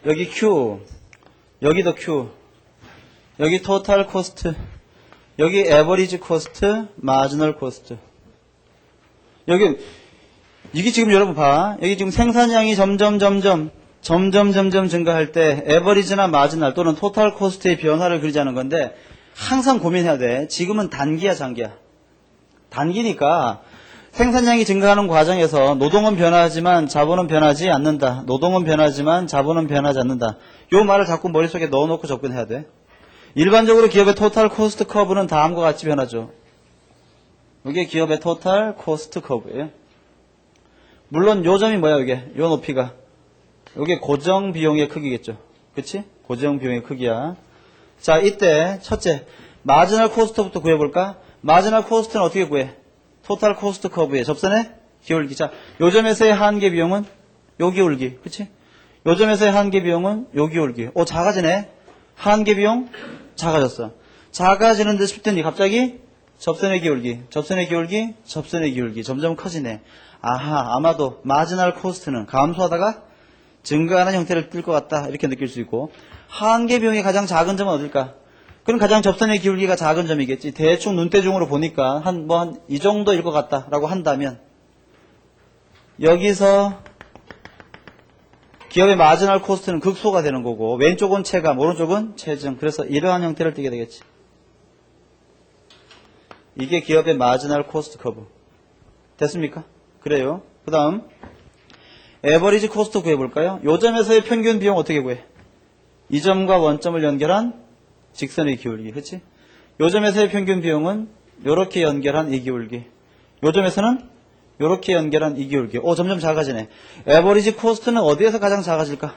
여기 Q, 여기도 Q, 여기 토탈 코스트, 여기 에버리지 코스트, 마지널 코스트. 여기 이게 지금 여러분 봐. 여기 지금 생산량이 점점 증가할 때 에버리지나 마지널 또는 토탈 코스트의 변화를 그리자는 건데 항상 고민해야 돼. 지금은 단기야 장기야? 단기니까 생산량이 증가하는 과정에서 노동은 변하지만 자본은 변하지 않는다. 노동은 변하지만 자본은 변하지 않는다. 요 말을 자꾸 머릿속에 넣어놓고 접근해야 돼. 일반적으로 기업의 토탈 코스트 커브는 다음과 같이 변하죠. 이게 기업의 토탈 코스트 커브예요. 물론 요 점이 뭐야 이게? 요 높이가. 이게 고정 비용의 크기겠죠. 그치? 고정 비용의 크기야. 자, 이때 첫째 마지널 코스트부터 구해볼까? 마지널 코스트는 어떻게 구해? 토탈 코스트 커브의 접선의 기울기. 자, 요 점에서의 한계 비용은 요 기울기. 그치? 요 점에서의 한계 비용은 요 기울기. 오, 작아지네. 한계 비용 작아졌어. 작아지는 듯 싶더니 갑자기 접선의 기울기, 접선의 기울기, 접선의 기울기 점점 커지네. 아하, 아마도 마지널 코스트는 감소하다가 증가하는 형태를 띌 것 같다. 이렇게 느낄 수 있고 한계 비용의 가장 작은 점은 어딜까? 그럼 가장 접선의 기울기가 작은 점이겠지. 대충 눈대중으로 보니까 한 이 정도일 것 같다라고 한다면 여기서 기업의 마지널 코스트는 극소가 되는 거고 왼쪽은 체감, 오른쪽은 체증. 그래서 이러한 형태를 띠게 되겠지. 이게 기업의 마지널 코스트 커브. 됐습니까? 그래요. 그 다음 에버리지 코스트 구해볼까요? 요 점에서의 평균 비용 어떻게 구해? 이 점과 원점을 연결한 직선의 기울기. 그치? 요 점에서의 평균 비용은 요렇게 연결한 이 기울기. 요 점에서는 요렇게 연결한 이 기울기. 오, 점점 작아지네. 에버리지 코스트는 어디에서 가장 작아질까?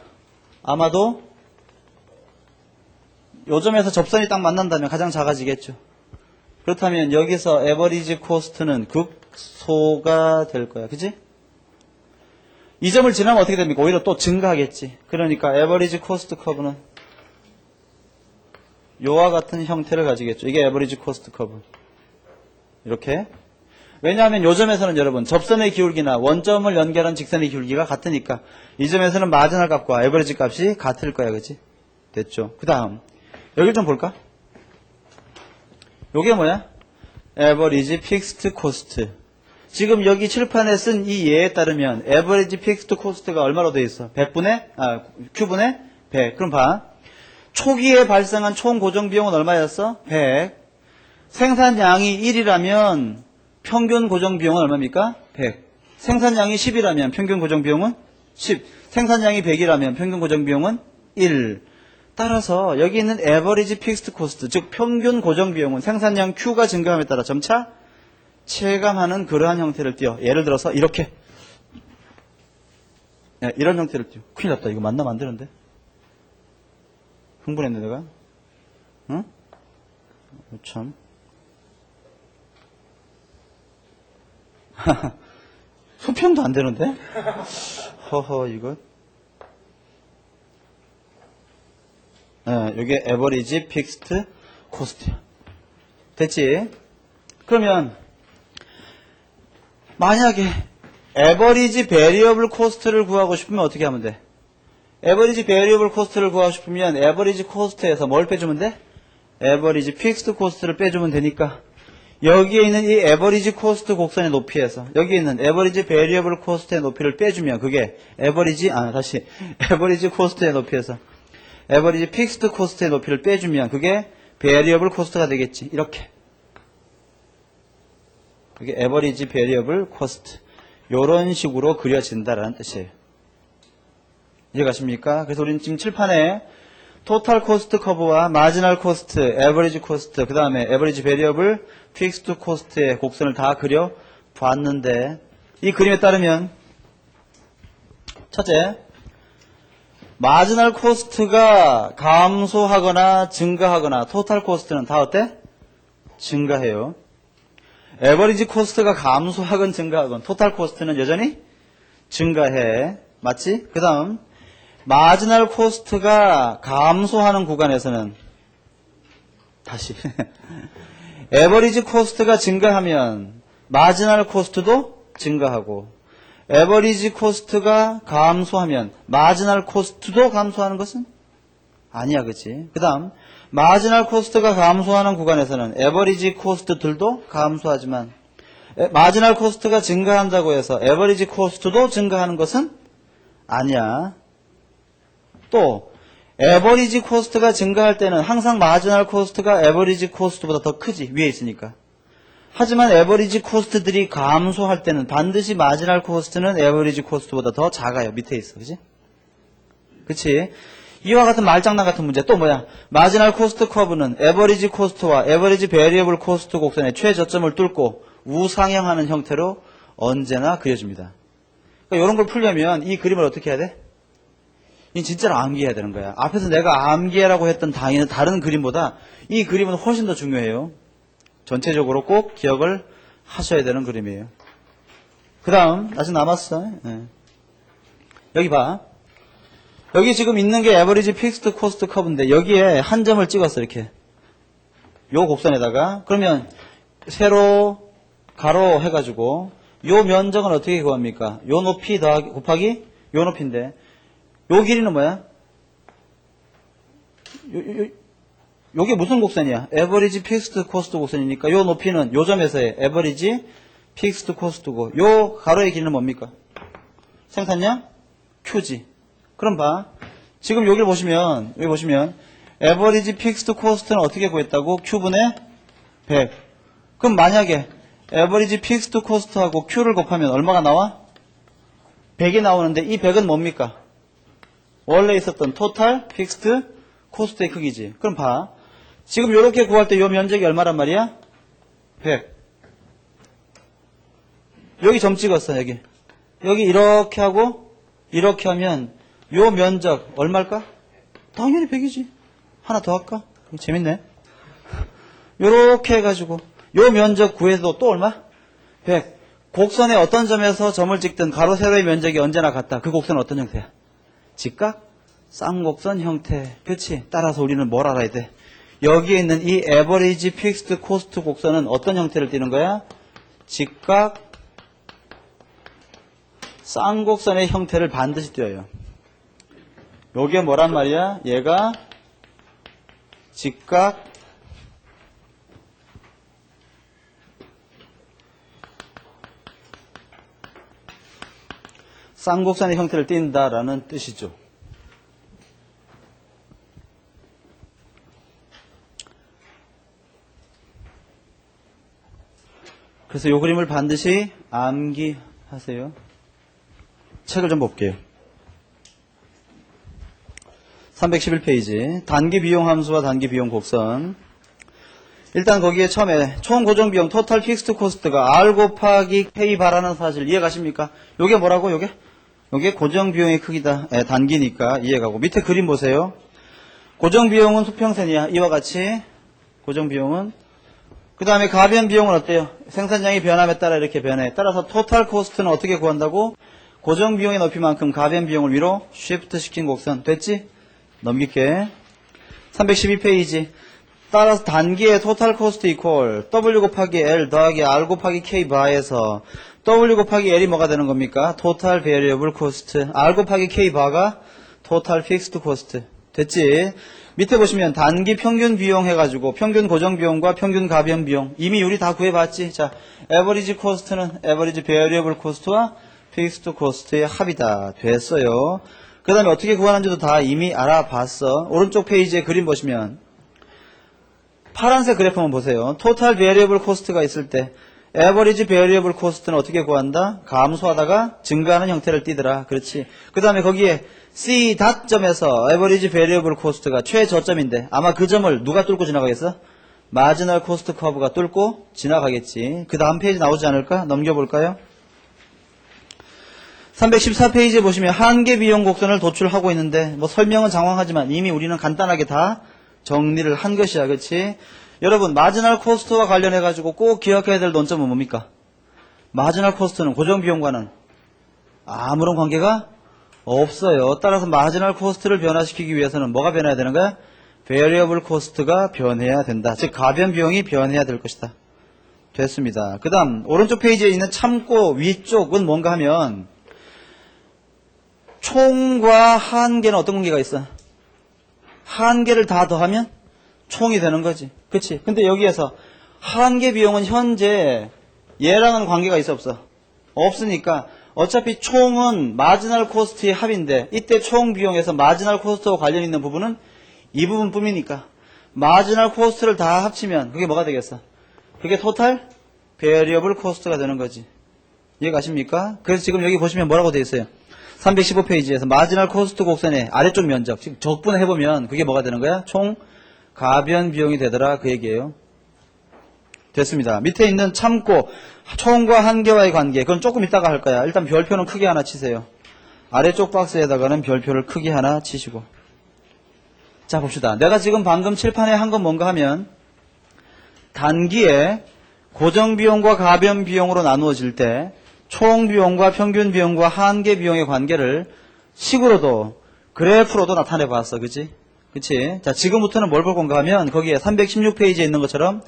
아마도 요 점에서 접선이 딱 만난다면 가장 작아지겠죠. 그렇다면 여기서 에버리지 코스트는 극소가 될 거야. 그치? 이 점을 지나면 어떻게 됩니까? 오히려 또 증가하겠지. 그러니까 에버리지 코스트 커브는 요와 같은 형태를 가지겠죠. 이게 에버리지 코스트 커브. 이렇게. 왜냐하면 요 점에서는 여러분 접선의 기울기나 원점을 연결한 직선의 기울기가 같으니까 이 점에서는 마지널 값과 에버리지 값이 같을 거야. 그치? 됐죠. 그 다음 여기 좀 볼까? 요게 뭐야? 에버리지 픽스트 코스트. 지금 여기 칠판에 쓴 이 예에 따르면 에버리지 픽스트 코스트가 얼마로 돼 있어? Q분의 100. 그럼 봐. 초기에 발생한 총 고정 비용은 얼마였어? 100. 생산량이 1이라면 평균 고정 비용은 얼마입니까? 100. 생산량이 10이라면 평균 고정 비용은 10. 생산량이 100이라면 평균 고정 비용은 1. 따라서 여기 있는 average fixed cost, 즉 평균 고정 비용은 생산량 Q가 증가함에 따라 점차 체감하는 그러한 형태를 띄어. 예를 들어서 이렇게. 야, 이런 형태를 띄어. 큰일 났다. 이거 만나면 안 되는데. 흥분했네 내가. 응? 참. 수평도 안 되는데? 허허, 이거. 이게 average fixed cost야. 됐지? 그러면, 만약에 average variable cost를 구하고 싶으면 어떻게 하면 돼? average variable cost를 구하고 싶으면 average cost에서 뭘 빼주면 돼? average fixed cost를 빼주면 되니까 여기에 있는 이 average cost 곡선의 높이에서 여기에 있는 average variable cost의 높이를 빼주면 그게 average cost의 높이에서 average fixed cost의 높이를 빼주면 그게 variable cost가 되겠지. 이렇게. 그게 average variable cost. 요런 식으로 그려진다라는 뜻이에요. 이해가십니까? 그래서 우리는 지금 칠판에 total cost curve와 marginal cost, average cost, 그 다음에 average variable, fixed cost의 곡선을 다 그려 봤는데 이 그림에 따르면 첫째, marginal cost가 감소하거나 증가하거나 total cost는 다 어때? 증가해요. average cost가 감소하건 증가하건 total cost는 여전히 증가해. 맞지? 그 다음 marginal cost가 감소하는 구간에서는 다시 average cost가 증가하면 marginal cost도 증가하고 average cost가 감소하면 marginal cost도 감소하는 것은 아니야, 그치? 그 다음 marginal cost가 감소하는 구간에서는 average cost들도 감소하지만 marginal cost가 증가한다고 해서 average cost도 증가하는 것은 아니야. 또 average cost가 증가할 때는 항상 marginal cost가 average cost보다 더 크지. 위에 있으니까. 하지만 average cost들이 감소할 때는 반드시 marginal cost는 average cost보다 더 작아요. 밑에 있어. 그치? 그치? 이와 같은 말장난 같은 문제 또 뭐야? marginal cost curve는 average cost와 average variable cost 곡선의 최저점을 뚫고 우상향하는 형태로 언제나 그려집니다. 그러니까 이런 걸 풀려면 이 그림을 어떻게 해야 돼? 이 진짜로 암기해야 되는 거야. 앞에서 내가 암기해라고 했던 다른 그림보다 이 그림은 훨씬 더 중요해요. 전체적으로 꼭 기억을 하셔야 되는 그림이에요. 그 다음 아직 남았어. 네. 여기 봐. 여기 지금 있는 게 average fixed cost curve인데 여기에 한 점을 찍었어. 이렇게 요 곡선에다가. 그러면 세로 가로 해가지고 요 면적은 어떻게 구합니까? 요 높이 더하기 곱하기 요 높이인데 요 길이는 뭐야? 요게 무슨 곡선이야? average fixed cost 곡선이니까 요 높이는 요 점에서의 average fixed cost고 요 가로의 길이는 뭡니까? 생산량 Q지. 그럼 봐. 지금 여기 보시면 average fixed cost는 어떻게 구했다고? Q분의 100. 그럼 만약에 average fixed cost하고 Q를 곱하면 얼마가 나와? 100이 나오는데 이 100은 뭡니까? 원래 있었던 total fixed cost의 크기지. 그럼 봐. 지금 이렇게 구할 때 이 면적이 얼마란 말이야? 100. 여기 점 찍었어, 여기. 여기 이렇게 하고, 이렇게 하면, 이 면적, 얼마일까? 당연히 100이지. 하나 더 할까? 재밌네. 요렇게 해가지고, 요 면적 구해도 또 얼마? 100. 곡선의 어떤 점에서 점을 찍든 가로, 세로의 면적이 언제나 같다. 그 곡선은 어떤 형태야? 직각? 쌍곡선 형태. 그치? 따라서 우리는 뭘 알아야 돼? 여기에 있는 이 average fixed cost 곡선은 어떤 형태를 띠는 거야? 직각, 쌍곡선의 형태를 반드시 띄어요. 요게 뭐란 말이야? 얘가 직각, 쌍곡선의 형태를 띈다라는 뜻이죠. 그래서 요 그림을 반드시 암기하세요. 책을 좀 볼게요. 311페이지. 단기 비용 함수와 단기 비용 곡선. 일단 거기에 처음에 총 고정 비용 토탈 픽스트 코스트가 R 곱하기 K 바라는 사실 이해가십니까? 요게 뭐라고? 요게 고정 비용의 크기다. 단기니까 이해가고. 밑에 그림 보세요. 고정 비용은 수평선이야. 이와 같이 고정 비용은. 그 다음에 가변 비용은 어때요? 생산량이 변함에 따라 이렇게 변해. 따라서 토탈 코스트는 어떻게 구한다고? 고정 비용의 높이만큼 가변 비용을 위로 쉬프트 시킨 곡선. 됐지? 넘길게. 312페이지. 따라서 단기의 토탈 코스트 이퀄 W 곱하기 L 더하기 R 곱하기 K 바에서 W 곱하기 L이 뭐가 되는 겁니까? 토탈 베리어블 코스트. R 곱하기 K 바가 토탈 픽스드 코스트. 됐지? 밑에 보시면 단기 평균 비용 해가지고 평균 고정 비용과 평균 가변 비용 이미 우리 다 구해봤지? 자, 에버리지 코스트는 에버리지 베리어블 코스트와 픽스드 코스트의 합이다. 됐어요. 그 다음에 어떻게 구하는지도 다 이미 알아봤어. 오른쪽 페이지에 그림 보시면 파란색 그래프 한번 보세요. 토탈 베리어블 코스트가 있을 때 에버리지 베리어블 코스트는 어떻게 구한다? 감소하다가 증가하는 형태를 띠더라. 그렇지. 그 다음에 거기에 C 닷점에서 에버리지 베리어블 코스트가 최저점인데 아마 그 점을 누가 뚫고 지나가겠어? 마지널 코스트 커브가 뚫고 지나가겠지. 그 다음 페이지 나오지 않을까? 넘겨볼까요? 314페이지에 보시면 한계 비용 곡선을 도출하고 있는데 뭐 설명은 장황하지만 이미 우리는 간단하게 다 정리를 한 것이야. 그렇지? 여러분 마지널 코스트와 관련해 가지고 꼭 기억해야 될 논점은 뭡니까? 마지널 코스트는 고정 비용과는 아무런 관계가 없어요. 따라서 마지널 코스트를 변화시키기 위해서는 뭐가 변해야 되는 거야? 베리어블 코스트가 변해야 된다. 즉 가변 비용이 변해야 될 것이다. 됐습니다. 그 다음 오른쪽 페이지에 있는 참고 위쪽은 뭔가 하면 총과 한계는 어떤 관계가 있어? 한계를 다 더하면 총이 되는 거지. 그치? 근데 여기에서 한계 비용은 현재 얘랑은 관계가 있어 없어? 없으니까 어차피 총은 마지널 코스트의 합인데 이때 총 비용에서 마지널 코스트와 관련 있는 부분은 이 부분뿐이니까 마지널 코스트를 다 합치면 그게 뭐가 되겠어? 그게 토탈 베리어블 코스트가 되는 거지. 이해가십니까? 그래서 지금 여기 보시면 뭐라고 되어 있어요? 315페이지에서 마지널 코스트 곡선의 아래쪽 면적, 즉 적분해보면 그게 뭐가 되는 거야? 총 가변 비용이 되더라 그 얘기예요. 됐습니다. 밑에 있는 참고 총과 한계와의 관계 그건 조금 이따가 할 거야. 일단 별표는 크게 하나 치세요. 아래쪽 박스에다가는 별표를 크게 하나 치시고. 자 봅시다. 내가 지금 방금 칠판에 한 건 뭔가 하면 단기에 고정 비용과 가변 비용으로 나누어질 때 총 비용과 평균 비용과 한계 비용의 관계를 식으로도 그래프로도 나타내 봤어. 그치? 그치? 자, 지금부터는 뭘 볼 건가 하면 거기에 316페이지에 있는 것처럼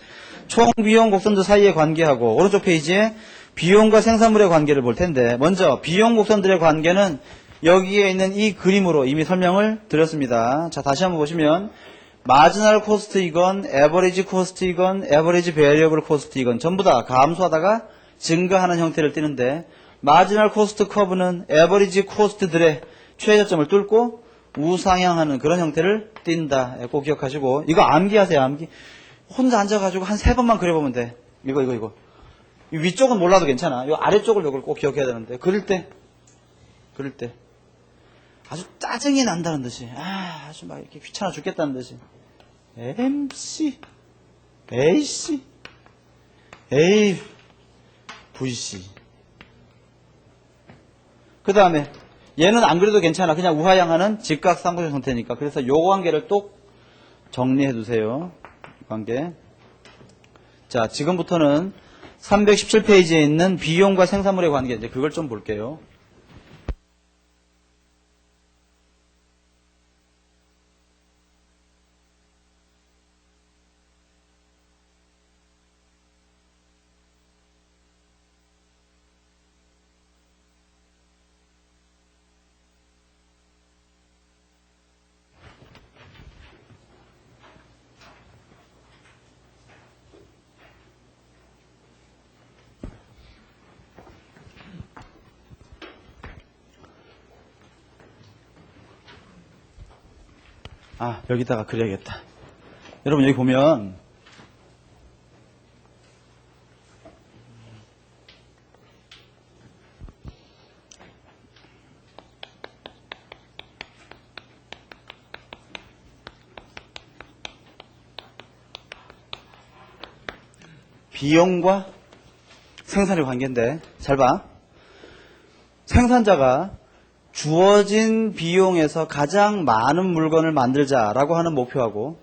총 비용 곡선들 사이의 관계하고 오른쪽 페이지에 비용과 생산물의 관계를 볼 텐데 먼저 비용 곡선들의 관계는 여기에 있는 이 그림으로 이미 설명을 드렸습니다. 자, 다시 한번 보시면 마지널 코스트이건 에버리지 코스트이건 에버리지 베리어블 코스트이건 전부 다 감소하다가 증가하는 형태를 띠는데 마지널 코스트 커브는 에버리지 코스트들의 최저점을 뚫고 우상향하는 그런 형태를 띈다. 꼭 기억하시고 이거 암기하세요. 암기. 혼자 앉아가지고 한 3번만 그려보면 돼. 이거. 이 위쪽은 몰라도 괜찮아. 이 아래쪽을 이걸 꼭 기억해야 되는데 그릴 때 아주 짜증이 난다는 듯이 아주 막 이렇게 귀찮아 죽겠다는 듯이 MC AC A VC 그 다음에 얘는 안 그래도 괜찮아. 그냥 우하향하는 직각삼각형 형태니까. 그래서 요 관계를 또 정리해 두세요. 관계. 자, 지금부터는 317페이지에 있는 비용과 생산물의 관계, 이제 그걸 좀 볼게요. 아, 여기다가 그려야겠다. 여러분, 여기 보면, 비용과 생산의 관계인데 잘 봐. 생산자가 주어진 비용에서 가장 많은 물건을 만들자라고 하는 목표하고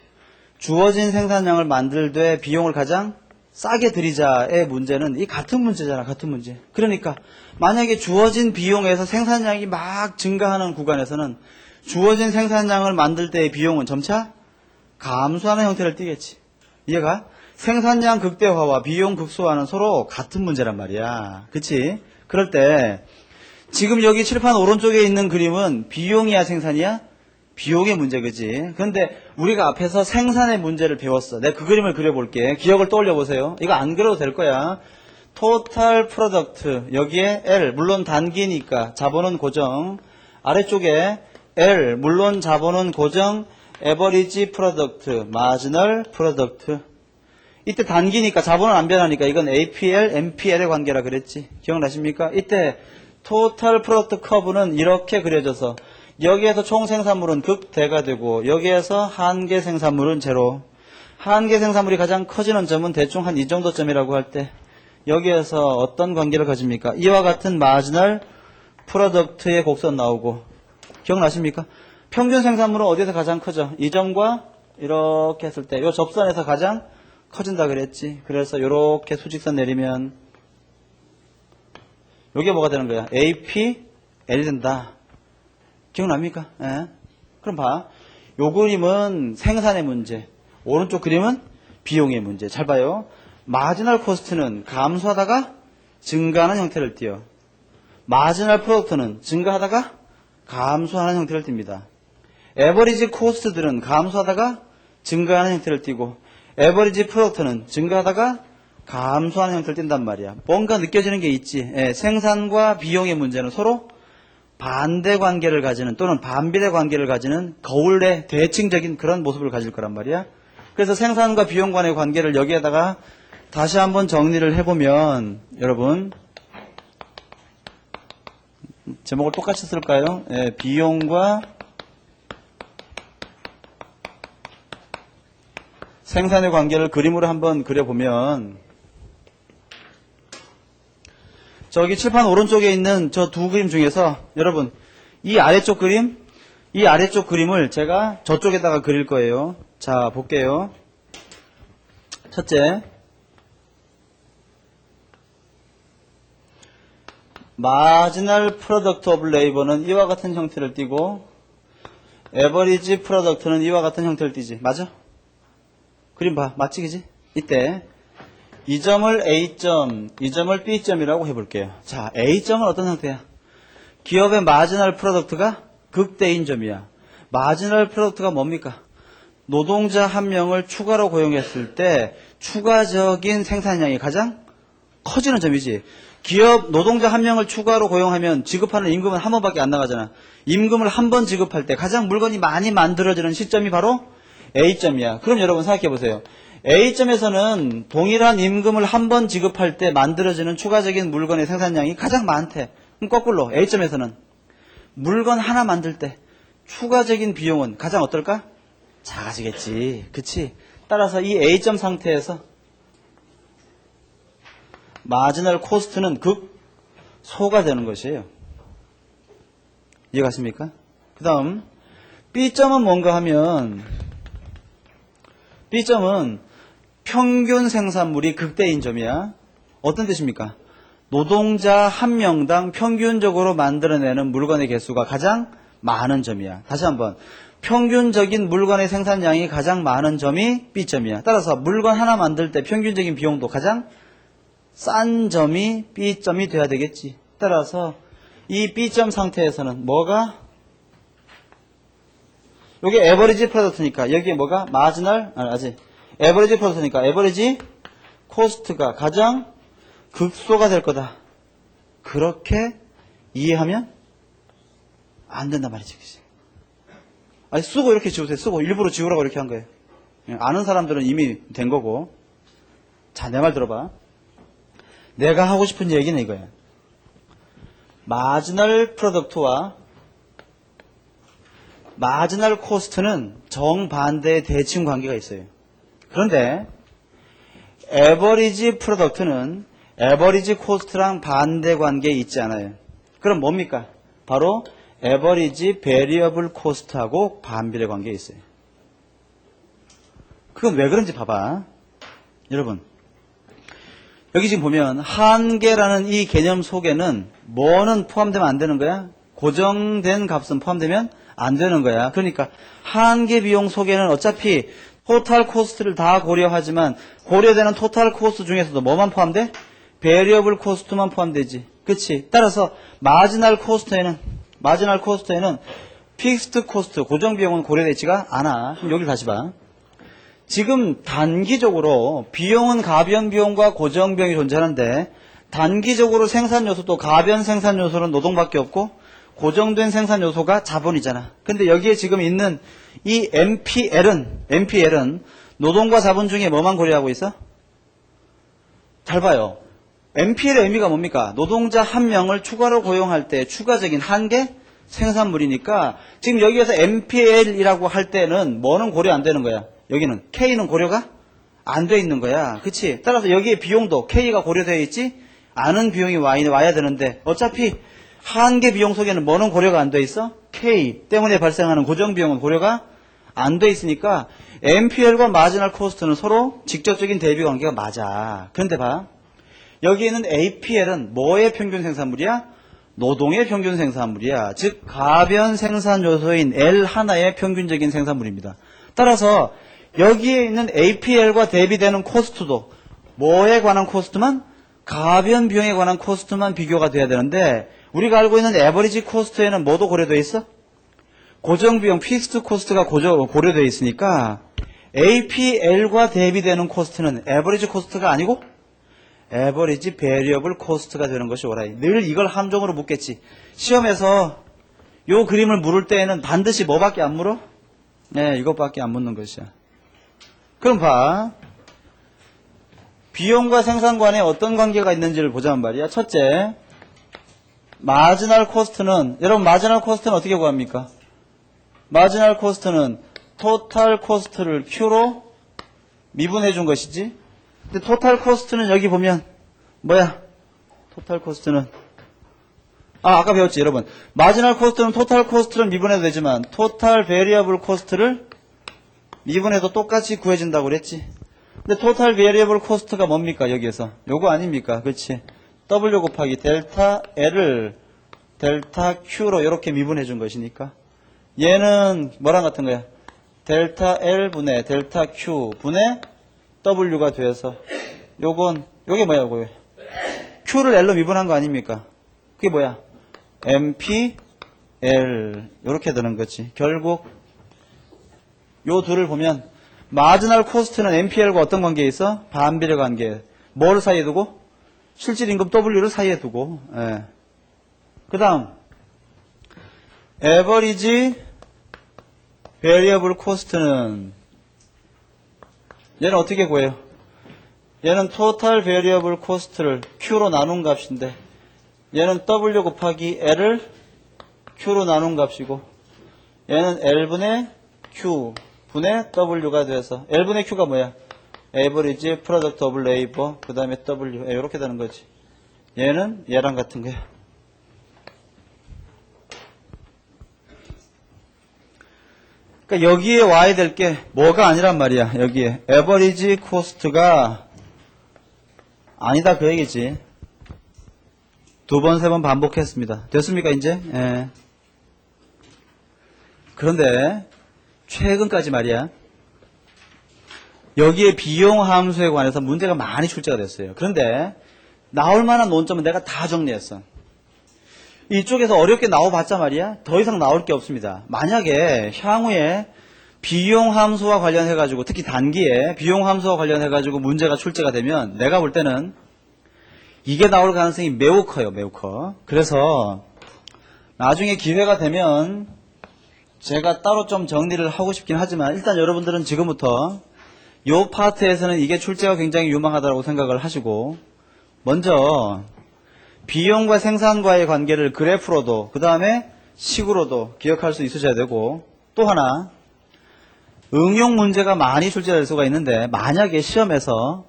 주어진 생산량을 만들되 비용을 가장 싸게 들이자의 문제는 이 같은 문제잖아. 같은 문제. 그러니까 만약에 주어진 비용에서 생산량이 막 증가하는 구간에서는 주어진 생산량을 만들 때의 비용은 점차 감소하는 형태를 띠겠지. 이해가? 생산량 극대화와 비용 극소화는 서로 같은 문제란 말이야. 그치? 그럴 때 지금 여기 칠판 오른쪽에 있는 그림은 비용이야 생산이야? 비용의 문제, 그지? 그런데 우리가 앞에서 생산의 문제를 배웠어. 내가 그 그림을 그려볼게. 기억을 떠올려 보세요. 이거 안 그려도 될 거야. 토탈 프로덕트, 여기에 L, 물론 단기니까 자본은 고정. 아래쪽에 L, 물론 자본은 고정. 에버리지 프로덕트, 마지널 프로덕트. 이때 단기니까 자본은 안 변하니까 이건 APL, MPL의 관계라 그랬지. 기억나십니까? 이때 토탈 프로덕트 커브는 이렇게 그려져서 여기에서 총 생산물은 극대가 되고 여기에서 한계 생산물은 제로. 한계 생산물이 가장 커지는 점은 대충 한 이 정도 점이라고 할 때 여기에서 어떤 관계를 가집니까? 이와 같은 마지널 프로덕트의 곡선 나오고 기억나십니까? 평균 생산물은 어디에서 가장 크죠? 이 점과 이렇게 했을 때 이 접선에서 가장 커진다 그랬지. 그래서 이렇게 수직선 내리면 이게 뭐가 되는 거야? APL이 된다. 기억납니까? 예. 그럼 봐. 요 그림은 생산의 문제. 오른쪽 그림은 비용의 문제. 잘 봐요. 마지널 코스트는 감소하다가 증가하는 형태를 띠요. 마지널 프로덕트는 증가하다가 감소하는 형태를 띱니다. 에버리지 코스트들은 감소하다가 증가하는 형태를 띠고 에버리지 프로덕트는 증가하다가 감소하는 형태를 띈단 말이야. 뭔가 느껴지는 게 있지. 예. 생산과 비용의 문제는 서로 반대 관계를 가지는 또는 반비례 관계를 가지는 거울의 대칭적인 그런 모습을 가질 거란 말이야. 그래서 생산과 비용 간의 관계를 여기에다가 다시 한번 정리를 해보면 여러분 제목을 똑같이 쓸까요? 예, 비용과 생산의 관계를 그림으로 한번 그려보면 저기 칠판 오른쪽에 있는 저 두 그림 중에서 여러분 이 아래쪽 그림을 제가 저쪽에다가 그릴 거예요. 자 볼게요. 첫째 마지널 프로덕트 오브 레이버는 이와 같은 형태를 띠고 에버리지 프로덕트는 이와 같은 형태를 띠지. 맞아? 그림 봐. 맞지 그지? 이때 이 점을 A점, 이 점을 B점이라고 해볼게요. 자, A점은 어떤 상태야? 기업의 마지널 프로덕트가 극대인 점이야. 마지널 프로덕트가 뭡니까? 노동자 한 명을 추가로 고용했을 때 추가적인 생산량이 가장 커지는 점이지. 기업 노동자 한 명을 추가로 고용하면 지급하는 임금은 한 번밖에 안 나가잖아. 임금을 한 번 지급할 때 가장 물건이 많이 만들어지는 시점이 바로 A점이야. 그럼 여러분 생각해 보세요. A점에서는 동일한 임금을 한 번 지급할 때 만들어지는 추가적인 물건의 생산량이 가장 많대. 그럼 거꾸로 A점에서는 물건 하나 만들 때 추가적인 비용은 가장 어떨까? 작아지겠지. 그치? 따라서 이 A점 상태에서 마지널 코스트는 극소가 되는 것이에요. 이해가십니까? 그 다음 B점은 뭔가 하면 B점은 평균 생산물이 극대인 점이야. 어떤 뜻입니까? 노동자 한 명당 평균적으로 만들어내는 물건의 개수가 가장 많은 점이야. 다시 한번 평균적인 물건의 생산량이 가장 많은 점이 B점이야. 따라서 물건 하나 만들 때 평균적인 비용도 가장 싼 점이 B점이 돼야 되겠지. 따라서 이 B점 상태에서는 뭐가? 이게 에버리지 프로덕트니까 여기에 뭐가? 마지널? 아직 에버리지 프로덕트니까 에버리지 코스트가 가장 극소가 될 거다. 그렇게 이해하면 안 된단 말이지. 그치? 아니 쓰고 이렇게 지우세요. 쓰고 일부러 지우라고 이렇게 한 거예요. 아는 사람들은 이미 된 거고. 자, 내 말 들어봐. 내가 하고 싶은 얘기는 이거야. 마지널 프로덕트와 마지널 코스트는 정반대의 대칭 관계가 있어요. 그런데 에버리지 프로덕트는 에버리지 코스트랑 반대 관계에 있지 않아요. 그럼 뭡니까? 바로 에버리지 베리어블 코스트하고 반비례 관계에 있어요. 그건 왜 그런지 봐봐. 여러분, 여기 지금 보면 한계라는 이 개념 속에는 뭐는 포함되면 안 되는 거야? 고정된 값은 포함되면 안 되는 거야. 그러니까 한계 비용 속에는 어차피 토탈 코스트를 다 고려하지만 고려되는 토탈 코스트 중에서도 뭐만 포함돼? 베리어블 코스트만 포함되지. 그치? 따라서 마지널 코스트에는 픽스트 코스트, 고정 비용은 고려되어 있지가 않아. 그럼 여기 다시 봐. 지금 단기적으로 비용은 가변 비용과 고정 비용이 존재하는데 단기적으로 생산 요소도 가변 생산 요소는 노동밖에 없고 고정된 생산 요소가 자본이잖아. 근데 여기에 지금 있는 이 MPL은 노동과 자본 중에 뭐만 고려하고 있어? 잘 봐요. MPL의 의미가 뭡니까? 노동자 한 명을 추가로 고용할 때 추가적인 한계 생산물이니까 지금 여기에서 MPL이라고 할 때는 뭐는 고려 안 되는 거야? 여기는 K는 고려가 안 돼 있는 거야. 그치? 따라서 여기에 비용도 K가 고려되어 있지 않은 비용이 와야 되는데 어차피 한계 비용 속에는 뭐는 고려가 안 돼 있어? K 때문에 발생하는 고정 비용은 고려가 안 돼 있으니까 MPL과 마지널 코스트는 서로 직접적인 대비 관계가 맞아. 그런데 봐. 여기에는 APL은 뭐의 평균 생산물이야? 노동의 평균 생산물이야. 즉 가변 생산 요소인 L 하나의 평균적인 생산물입니다. 따라서 여기에 있는 APL과 대비되는 코스트도 뭐에 관한 코스트만? 가변 비용에 관한 코스트만 비교가 돼야 되는데 우리가 알고 있는 에버리지 코스트에는 뭐도 고려되어 있어? 고정 비용, 픽스트 코스트가 고려되어 있으니까 APL과 대비되는 코스트는 에버리지 코스트가 아니고 에버리지 베리어블 코스트가 되는 것이 오라이. 늘 이걸 함정으로 묻겠지. 시험에서 요 그림을 물을 때에는 반드시 뭐밖에 안 물어? 네, 이것밖에 안 묻는 것이야. 그럼 봐. 비용과 생산 간에 어떤 관계가 있는지를 보자면 말이야. 첫째, 마지널 코스트는, 여러분 마지널 코스트는 어떻게 구합니까? 마지널 코스트는 토탈 코스트를 Q로 미분해 준 것이지. 근데 토탈 코스트는 여기 보면 뭐야? 토탈 코스트는 아까 배웠지 여러분. 마지널 코스트는 토탈 코스트를 미분해도 되지만 토탈 베리어블 코스트를 미분해도 똑같이 구해진다고 그랬지. 근데 토탈 베리어블 코스트가 뭡니까 여기에서? 요거 아닙니까? 그렇지. W 곱하기 델타 L을 델타 Q로 이렇게 미분해 준 것이니까 얘는 뭐랑 같은 거야? 델타 L 분의 델타 Q 분의 W가 돼서 요게 뭐야 요거? Q를 L로 미분한 거 아닙니까? 그게 뭐야? MP L 이렇게 되는 거지. 결국 요 둘을 보면 마지널 코스트는 MPL과 어떤 관계에 있어? 반비례 관계. 뭘 사이에 두고? 실질 임금 W를 사이에 두고. 예. 그 다음 에버리지 베리어블 코스트는 얘는 어떻게 구해요? 얘는 토탈 베리어블 코스트를 Q로 나눈 값인데 얘는 W 곱하기 L을 Q로 나눈 값이고 얘는 L분의 Q 분의 W가 돼서 L분의 Q가 뭐야? 에버리지 프로덕트 오브 레이버 그 다음에 W 이렇게 되는 거지. 얘는 얘랑 같은 거야. 그러니까 여기에 와야 될 게 뭐가 아니란 말이야. 여기에 에버리지 코스트가 아니다 그 얘기지. 두 번, 세 번 반복했습니다. 됐습니까 이제? 예. 그런데 최근까지 말이야. 여기에 비용 함수에 관해서 문제가 많이 출제가 됐어요. 그런데 나올 만한 논점은 내가 다 정리했어. 이쪽에서 어렵게 나와봤자 말이야. 더 이상 나올 게 없습니다. 만약에 향후에 비용 함수와 관련해가지고 특히 단기에 비용 함수와 관련해가지고 문제가 출제가 되면 내가 볼 때는 이게 나올 가능성이 매우 커요. 매우 커. 그래서 나중에 기회가 되면 제가 따로 좀 정리를 하고 싶긴 하지만 일단 여러분들은 지금부터 이 파트에서는 이게 출제가 굉장히 유망하다고 생각을 하시고 먼저 비용과 생산과의 관계를 그래프로도 그 다음에 식으로도 기억할 수 있으셔야 되고 또 하나 응용 문제가 많이 출제될 수가 있는데 만약에 시험에서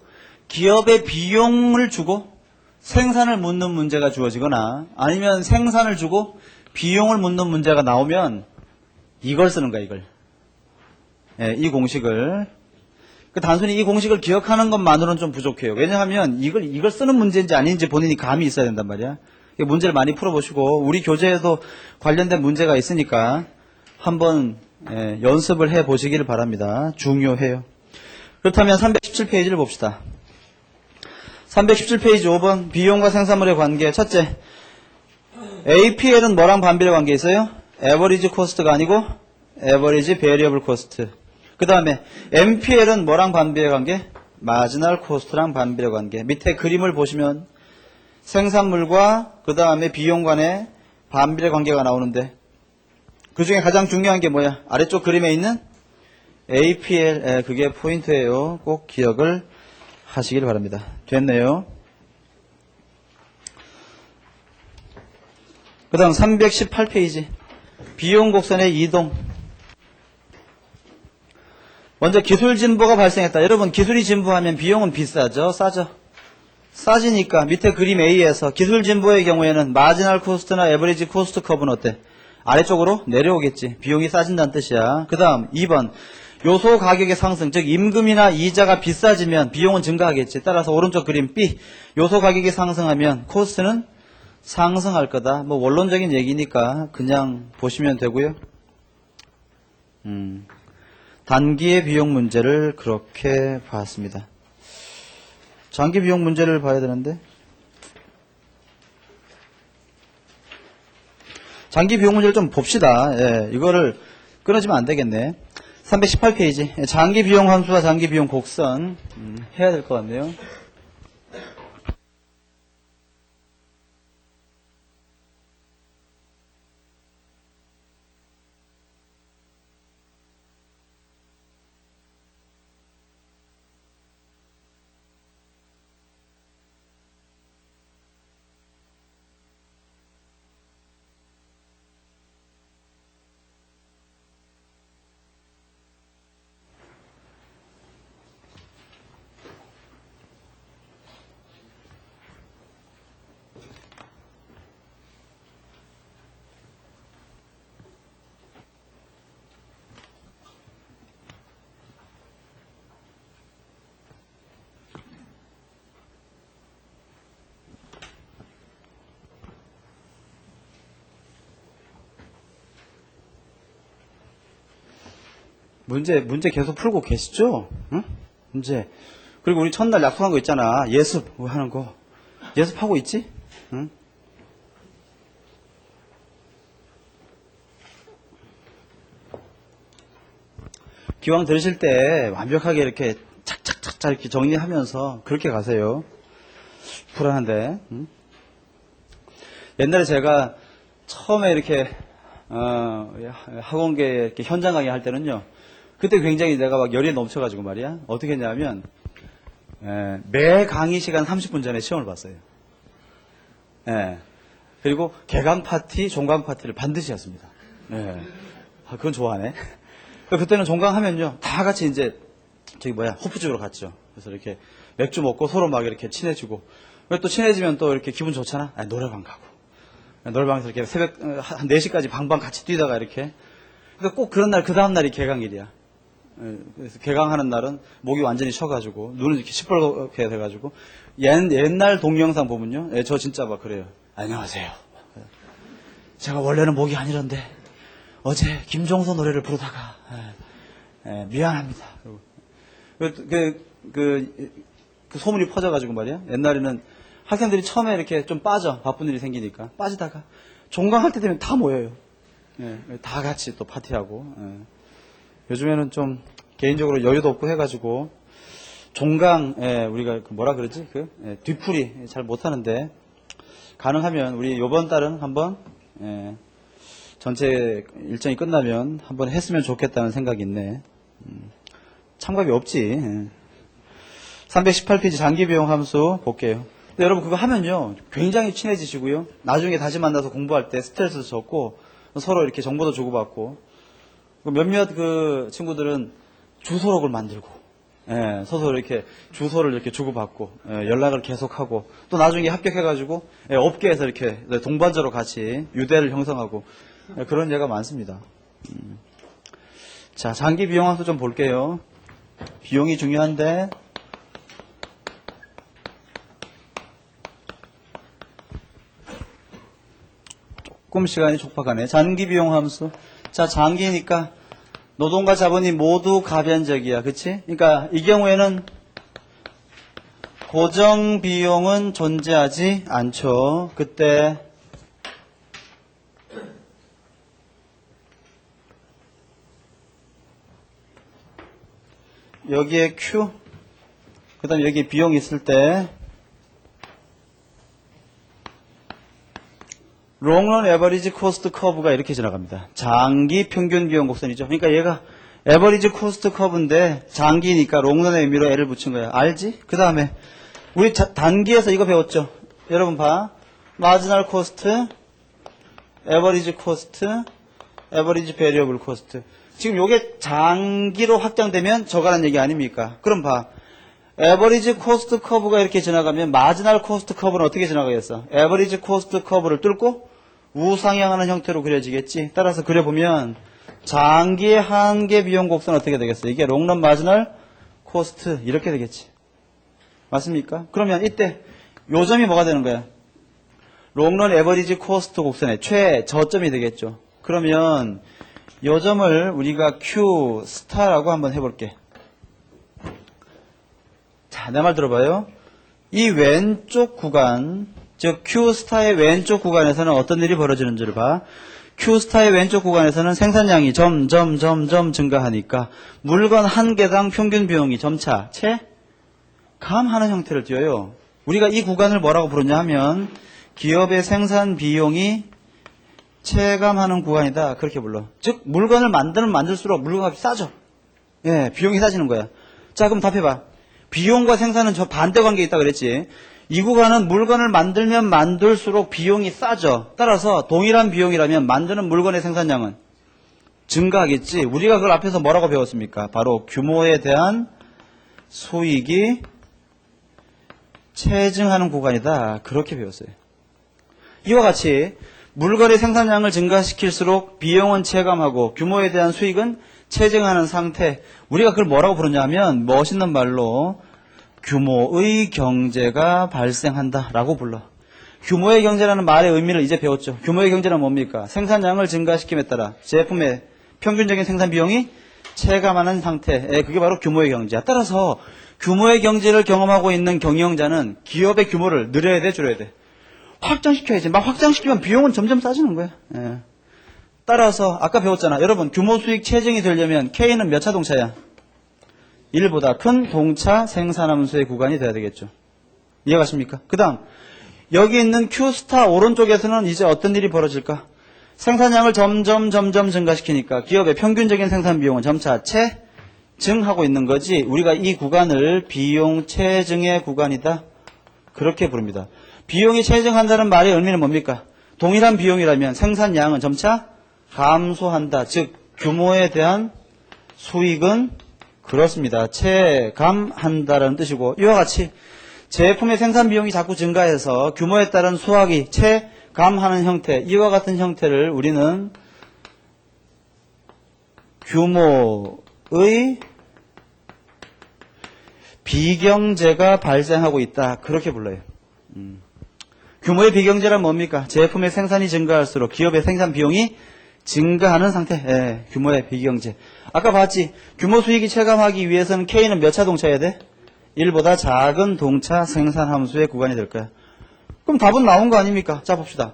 기업의 비용을 주고 생산을 묻는 문제가 주어지거나 아니면 생산을 주고 비용을 묻는 문제가 나오면 이걸 쓰는 거야, 이걸. 예, 이 공식을. 단순히 이 공식을 기억하는 것만으로는 좀 부족해요. 왜냐하면 이걸 쓰는 문제인지 아닌지 본인이 감이 있어야 된단 말이야. 문제를 많이 풀어보시고 우리 교재에도 관련된 문제가 있으니까 한번 연습을 해보시기를 바랍니다. 중요해요. 그렇다면 317페이지를 봅시다. 317페이지 5번 비용과 생산물의 관계. 첫째, APL은 뭐랑 반비례 관계 있어요? Average Cost가 아니고 Average Variable Cost. 그 다음에 MPL은 뭐랑 반비례 관계? Marginal Cost랑 반비례 관계. 밑에 그림을 보시면 생산물과 그 다음에 비용 간의 반비례 관계가 나오는데 그 중에 가장 중요한 게 뭐야? 아래쪽 그림에 있는 APL, 그게 포인트예요. 꼭 기억을 하시길 바랍니다. 됐네요. 그 다음 318페이지 비용 곡선의 이동. 먼저 기술 진보가 발생했다. 여러분 기술이 진보하면 비용은 비싸죠? 싸죠? 싸지니까 밑에 그림 A에서 기술 진보의 경우에는 마지널 코스트나 에버리지 코스트 커브는 어때? 아래쪽으로 내려오겠지. 비용이 싸진다는 뜻이야. 그 다음 2번 요소 가격의 상승, 즉 임금이나 이자가 비싸지면 비용은 증가하겠지. 따라서 오른쪽 그림 B 요소 가격이 상승하면 코스트는 상승할 거다. 뭐 원론적인 얘기니까 그냥 보시면 되고요. 단기의 비용 문제를 그렇게 봤습니다. 장기 비용 문제를 봐야 되는데 장기 비용 문제를 좀 봅시다. 예, 이거를 끊어지면 안 되겠네. 318페이지 장기 비용 함수와 장기 비용 곡선 해야 될 것 같네요. 문제 계속 풀고 계시죠? 응? 문제. 그리고 우리 첫날 약속한 거 있잖아. 예습 하는 거. 예습하고 있지? 응? 기왕 들으실 때 완벽하게 이렇게 착착착착 이렇게 정리하면서 그렇게 가세요. 불안한데. 응? 옛날에 제가 처음에 이렇게 학원계 이렇게 현장 강의 할 때는요. 그때 굉장히 내가 막 열이 넘쳐가지고 말이야. 어떻게 했냐면 매 강의 시간 30분 전에 시험을 봤어요. 그리고 개강 파티, 종강 파티를 반드시 했습니다. 그건 좋아하네. 그때는 종강하면요. 다 같이 이제 호프집으로 갔죠. 그래서 이렇게 맥주 먹고 서로 막 이렇게 친해지고. 또 친해지면 또 이렇게 기분 좋잖아. 노래방 가고. 노래방에서 이렇게 새벽 한 4시까지 방방 같이 뛰다가 이렇게. 그러니까 꼭 그런 날, 그 다음날이 개강일이야. 그래서 개강하는 날은 목이 완전히 쉬어가지고 눈은 이렇게 시뻘겋게 돼가지고 옛날 동영상 보면요, 저 진짜 막 그래요. 안녕하세요. 제가 원래는 목이 안 이런데 어제 김종서 노래를 부르다가 미안합니다. 그 소문이 퍼져가지고 말이야. 옛날에는 학생들이 처음에 이렇게 좀 빠져, 바쁜 일이 생기니까 빠지다가 종강할 때 되면 다 모여요. 다 같이 또 파티하고. 요즘에는 좀 개인적으로 여유도 없고 해가지고 종강 우리가 뭐라 그러지? 뒤풀이 잘 못하는데 가능하면 우리 이번 달은 한번 전체 일정이 끝나면 한번 했으면 좋겠다는 생각이 있네. 참가비 없지. 318페이지 장기비용 함수 볼게요. 근데 여러분 그거 하면요 굉장히 친해지시고요. 나중에 다시 만나서 공부할 때 스트레스도 적고 서로 이렇게 정보도 주고받고. 몇몇 그 친구들은 주소록을 만들고 서로 이렇게 주소를 이렇게 주고받고, 연락을 계속하고, 또 나중에 합격해가지고, 업계에서 이렇게 동반자로 같이 유대를 형성하고, 그런 예가 많습니다. 자, 장기 비용학도 좀 볼게요. 비용이 중요한데, 조금 시간이 촉박하네. 장기 비용 함수. 자, 장기니까, 노동과 자본이 모두 가변적이야. 그치? 그러니까 이 경우에는 고정 비용은 존재하지 않죠. 그때 여기에 Q, 그 다음에 여기 비용이 있을 때 롱런 에버리지 코스트 커브가 이렇게 지나갑니다. 장기 평균 비용 곡선이죠. 그러니까 얘가 에버리지 코스트 커브인데 장기니까 롱런의 의미로 L을 붙인 거야. 알지? 그 다음에 우리 단기에서 이거 배웠죠. 여러분 봐. 마지널 코스트, 에버리지 코스트, 에버리지 베리어블 코스트. 지금 요게 장기로 확장되면 저거란 얘기 아닙니까? 그럼 봐. 에버리지 코스트 커브가 이렇게 지나가면 마지널 코스트 커브는 어떻게 지나가겠어? 에버리지 코스트 커브를 뚫고 우상향하는 형태로 그려지겠지. 따라서 그려보면 장기의 한계 비용 곡선은 어떻게 되겠어? 이게 롱런 마지널 코스트 이렇게 되겠지. 맞습니까? 그러면 이때 요점이 뭐가 되는 거야? 롱런 에버리지 코스트 곡선의 최저점이 되겠죠. 그러면 요점을 우리가 Q 스타라고 한번 해볼게. 자, 내 말 들어봐요. 이 왼쪽 구간, 즉 Q스타의 왼쪽 구간에서는 어떤 일이 벌어지는지를 봐. Q스타의 왼쪽 구간에서는 생산량이 점점 증가하니까 물건 한 개당 평균 비용이 점차 체감하는 형태를 띄어요. 우리가 이 구간을 뭐라고 부르냐 하면 기업의 생산 비용이 체감하는 구간이다. 그렇게 불러. 즉 물건을 만들면 만들수록 물건값이 싸져. 예, 비용이 싸지는 거야. 자, 그럼 답해봐. 비용과 생산은 저 반대 관계에 있다 그랬지. 이 구간은 물건을 만들면 만들수록 비용이 싸져. 따라서 동일한 비용이라면 만드는 물건의 생산량은 증가하겠지. 우리가 그걸 앞에서 뭐라고 배웠습니까? 바로 규모에 대한 수익이 체증하는 구간이다. 그렇게 배웠어요. 이와 같이 물건의 생산량을 증가시킬수록 비용은 체감하고 규모에 대한 수익은 체증하는 상태. 우리가 그걸 뭐라고 부르냐 하면 멋있는 말로 규모의 경제가 발생한다라고 불러. 규모의 경제라는 말의 의미를 이제 배웠죠. 규모의 경제는 뭡니까? 생산량을 증가시킴에 따라 제품의 평균적인 생산 비용이 체감하는 상태. 그게 바로 규모의 경제야. 따라서 규모의 경제를 경험하고 있는 경영자는 기업의 규모를 늘려야 돼, 줄여야 돼? 확장시켜야지. 막 확장시키면 비용은 점점 싸지는 거야. 예. 따라서 아까 배웠잖아. 여러분 규모 수익 체증이 되려면 K는 몇 차 동차야? 1보다 큰 동차 생산함수의 구간이 돼야 되겠죠. 이해가십니까? 그 다음 여기 있는 Q스타 오른쪽에서는 이제 어떤 일이 벌어질까? 생산량을 점점 증가시키니까 기업의 평균적인 생산 비용은 점차 체증하고 있는 거지. 우리가 이 구간을 비용 체증의 구간이다. 그렇게 부릅니다. 비용이 체증한다는 말의 의미는 뭡니까? 동일한 비용이라면 생산량은 점차 감소한다. 즉 규모에 대한 수익은 그렇습니다. 체감한다라는 뜻이고 이와 같이 제품의 생산 비용이 자꾸 증가해서 규모에 따른 수확이 체감하는 형태, 이와 같은 형태를 우리는 규모의 비경제가 발생하고 있다. 그렇게 불러요. 규모의 비경제란 뭡니까? 제품의 생산이 증가할수록 기업의 생산 비용이 증가하는 상태. 규모의 비경제. 아까 봤지? 규모 수익이 체감하기 위해서는 K는 몇 차 동차해야 돼? 1보다 작은 동차 생산 함수의 구간이 될 거야. 그럼 답은 나온 거 아닙니까? 자, 봅시다.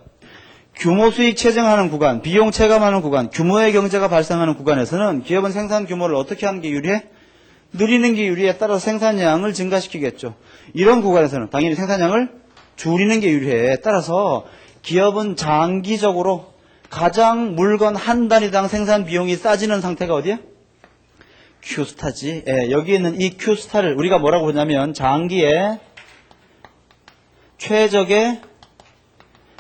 규모 수익 체증하는 구간, 비용 체감하는 구간, 규모의 경제가 발생하는 구간에서는 기업은 생산 규모를 어떻게 하는 게 유리해? 늘리는 게 유리해. 따라서 생산량을 증가시키겠죠. 이런 구간에서는 당연히 생산량을 줄이는 게 유리해. 따라서 기업은 장기적으로 가장 물건 한 단위당 생산 비용이 싸지는 상태가 어디야? Q스타지. 여기 있는 이 Q스타를 우리가 뭐라고 부르냐면 장기의 최적의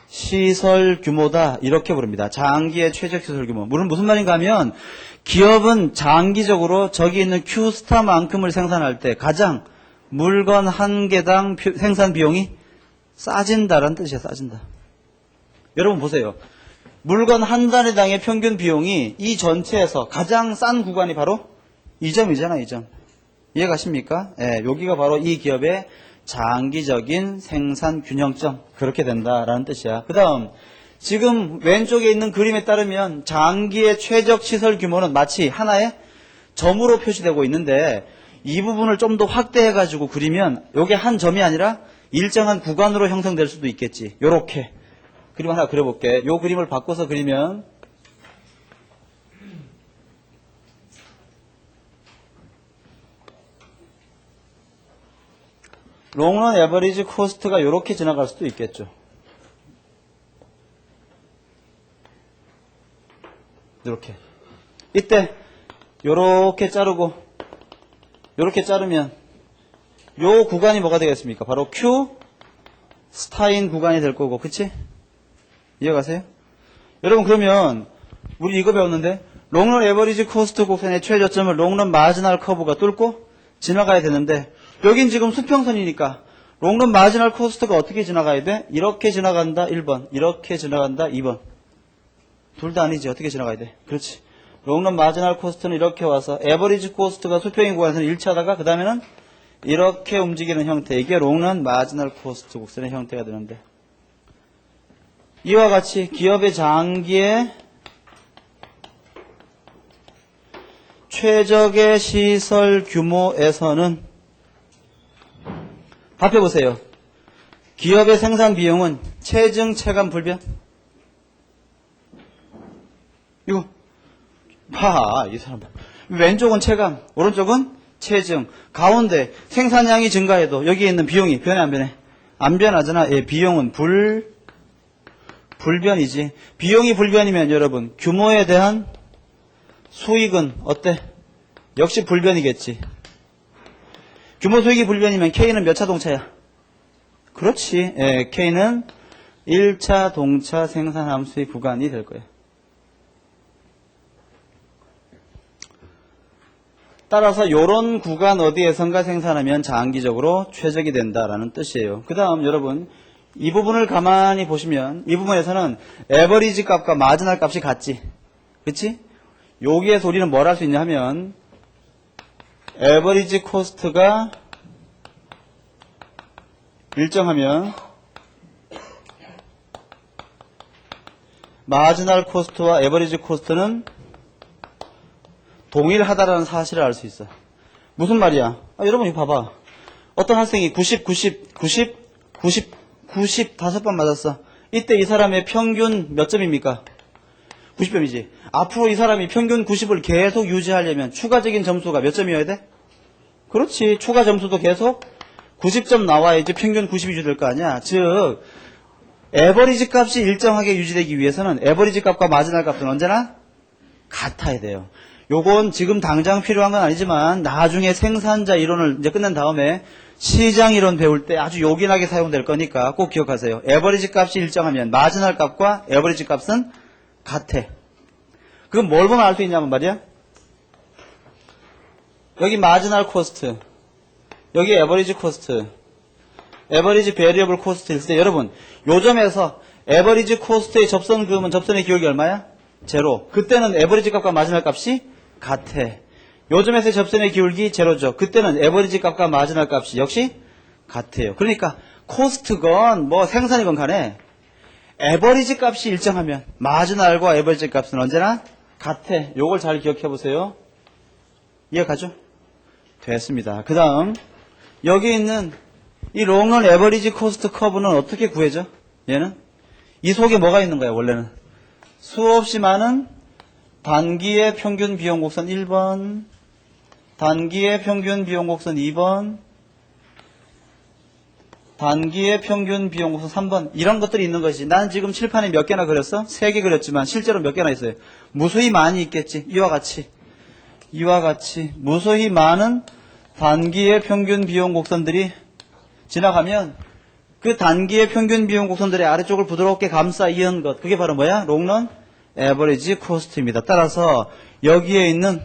시설 규모다. 이렇게 부릅니다. 장기의 최적 시설 규모. 물론 무슨 말인가 하면 기업은 장기적으로 저기 있는 Q스타만큼을 생산할 때 가장 물건 한 개당 생산 비용이 싸진다라는 뜻이야. 싸진다. 여러분 보세요. 물건 한 단위당의 평균 비용이 이 전체에서 가장 싼 구간이 바로 이 점이잖아. 이 점. 이해가십니까? 예, 여기가 바로 이 기업의 장기적인 생산 균형점. 그렇게 된다라는 뜻이야. 그 다음 지금 왼쪽에 있는 그림에 따르면 장기의 최적 시설 규모는 마치 하나의 점으로 표시되고 있는데 이 부분을 좀 더 확대해가지고 그리면 이게 한 점이 아니라 일정한 구간으로 형성될 수도 있겠지. 요렇게 그림 하나 그려볼게. 요 그림을 바꿔서 그리면 롱런 에버리지 코스트가 요렇게 지나갈 수도 있겠죠. 이렇게. 이때 요렇게 자르고 요렇게 자르면 요 구간이 뭐가 되겠습니까? 바로 Q 스타인 구간이 될 거고, 그치? 이해가세요? 여러분 그러면 우리 이거 배웠는데 롱런 에버리지 코스트 곡선의 최저점을 롱런 마지널 커브가 뚫고 지나가야 되는데 여긴 지금 수평선이니까 롱런 마지널 코스트가 어떻게 지나가야 돼? 이렇게 지나간다 1번, 이렇게 지나간다 2번. 둘 다 아니지. 어떻게 지나가야 돼? 그렇지. 롱런 마지널 코스트는 이렇게 와서 에버리지 코스트가 수평인 구간에서는 일치하다가 그 다음에는 이렇게 움직이는 형태. 이게 롱런 마지널 코스트 곡선의 형태가 되는데 이와 같이 기업의 장기의 최적의 시설 규모에서는 답해보세요. 기업의 생산 비용은 체증, 체감, 불변? 이거 봐, 이 사람. 왼쪽은 체감, 오른쪽은 체증. 가운데 생산량이 증가해도 여기에 있는 비용이 변해 안 변해? 안 변하잖아. 예, 비용은 불변이지. 비용이 불변이면 여러분 규모에 대한 수익은 어때? 역시 불변이겠지. 규모 수익이 불변이면 K는 몇 차 동차야? 그렇지. 예, K는 1차 동차 생산 함수의 구간이 될 거예요. 따라서 이런 구간 어디에선가 생산하면 장기적으로 최적이 된다라는 뜻이에요. 그 다음 여러분 이 부분을 가만히 보시면 이 부분에서는 에버리지 값과 마지널 값이 같지. 그치? 여기에서 우리는 뭘 할 수 있냐 하면 에버리지 코스트가 일정하면 마지널 코스트와 에버리지 코스트는 동일하다라는 사실을 알 수 있어. 무슨 말이야? 여러분 이거 봐봐. 어떤 학생이 95번 맞았어. 이때 이 사람의 평균 몇 점입니까? 90점이지. 앞으로 이 사람이 평균 90을 계속 유지하려면 추가적인 점수가 몇 점이어야 돼? 그렇지. 추가 점수도 계속 90점 나와야지 평균 90이 유지될 거 아니야. 즉 에버리지 값이 일정하게 유지되기 위해서는 에버리지 값과 마지널 값은 언제나 같아야 돼요. 요건 지금 당장 필요한 건 아니지만 나중에 생산자 이론을 이제 끝낸 다음에 시장 이론 배울 때 아주 요긴하게 사용될 거니까 꼭 기억하세요. 에버리지 값이 일정하면 마지널 값과 에버리지 값은 같아. 그건 뭘 보면 알 수 있냐면 말이야. 여기 마지널 코스트, 여기 에버리지 코스트, 에버리지 베리어블 코스트 있을 때 여러분 요 점에서 에버리지 코스트의 접선 그음은 접선의 기울기 얼마야? 제로. 그때는 에버리지 값과 마지널 값이 같아. 요 점에서의 접선의 기울기 제로죠. 그때는 에버리지 값과 마지널 값이 역시 같아요. 그러니까 코스트건 뭐 생산이건 간에 에버리지 값이 일정하면 마지널과 에버리지 값은 언제나 같아. 요걸 잘 기억해 보세요. 이해가죠? 됐습니다. 그 다음 여기 있는 이 롱런 에버리지 코스트 커브는 어떻게 구해져? 얘는 이 속에 뭐가 있는 거야 원래는? 수없이 많은 단기의 평균 비용 곡선 1번, 단기의 평균 비용 곡선 2번, 단기의 평균 비용 곡선 3번 이런 것들이 있는 것이지. 난 지금 칠판에 몇 개나 그렸어? 3개 그렸지만 실제로 몇 개나 있어요? 무수히 많이 있겠지. 이와 같이 무수히 많은 단기의 평균 비용 곡선들이 지나가면 그 단기의 평균 비용 곡선들의 아래쪽을 부드럽게 감싸 이은 것, 그게 바로 뭐야? 롱런 에버리지 코스트입니다. 따라서 여기에 있는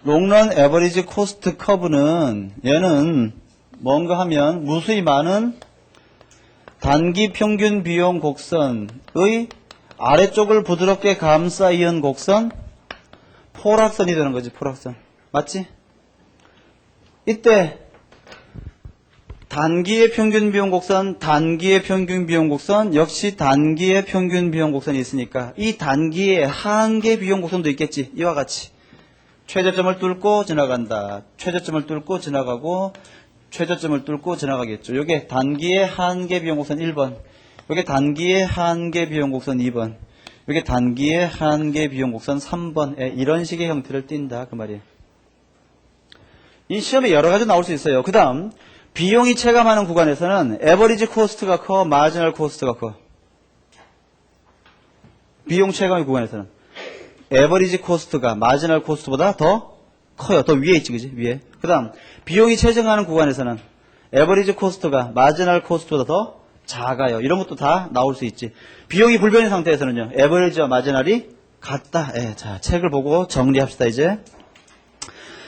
롱런 에버리지 코스트 커브는 얘는 뭔가 하면 무수히 많은 단기 평균 비용 곡선의 아래쪽을 부드럽게 감싸이은 곡선 포락선이 되는 거지. 포락선 맞지? 이때 단기의 평균 비용 곡선, 단기의 평균 비용 곡선, 역시 단기의 평균 비용 곡선이 있으니까 이 단기의 한계 비용 곡선도 있겠지. 이와 같이 최저점을 뚫고 지나간다. 최저점을 뚫고 지나가고 최저점을 뚫고 지나가겠죠. 이게 단기의 한계 비용 곡선 1번, 이게 단기의 한계 비용 곡선 2번, 이게 단기의 한계 비용 곡선 3번. 이런 식의 형태를 띈다 그 말이에요. 이 시험에 여러 가지 나올 수 있어요. 그 다음 비용이 체감하는 구간에서는 에버리지 코스트가 커, 마지널 코스트가 커. 비용 체감의 구간에서는 에버리지 코스트가 마지널 코스트보다 더 커요. 더 위에 있지, 그지? 위에. 그 다음 비용이 체증하는 구간에서는 에버리지 코스트가 마지널 코스트보다 더 작아요. 이런 것도 다 나올 수 있지. 비용이 불변인 상태에서는요, 에버리지와 마지널이 같다. 자, 책을 보고 정리합시다. 이제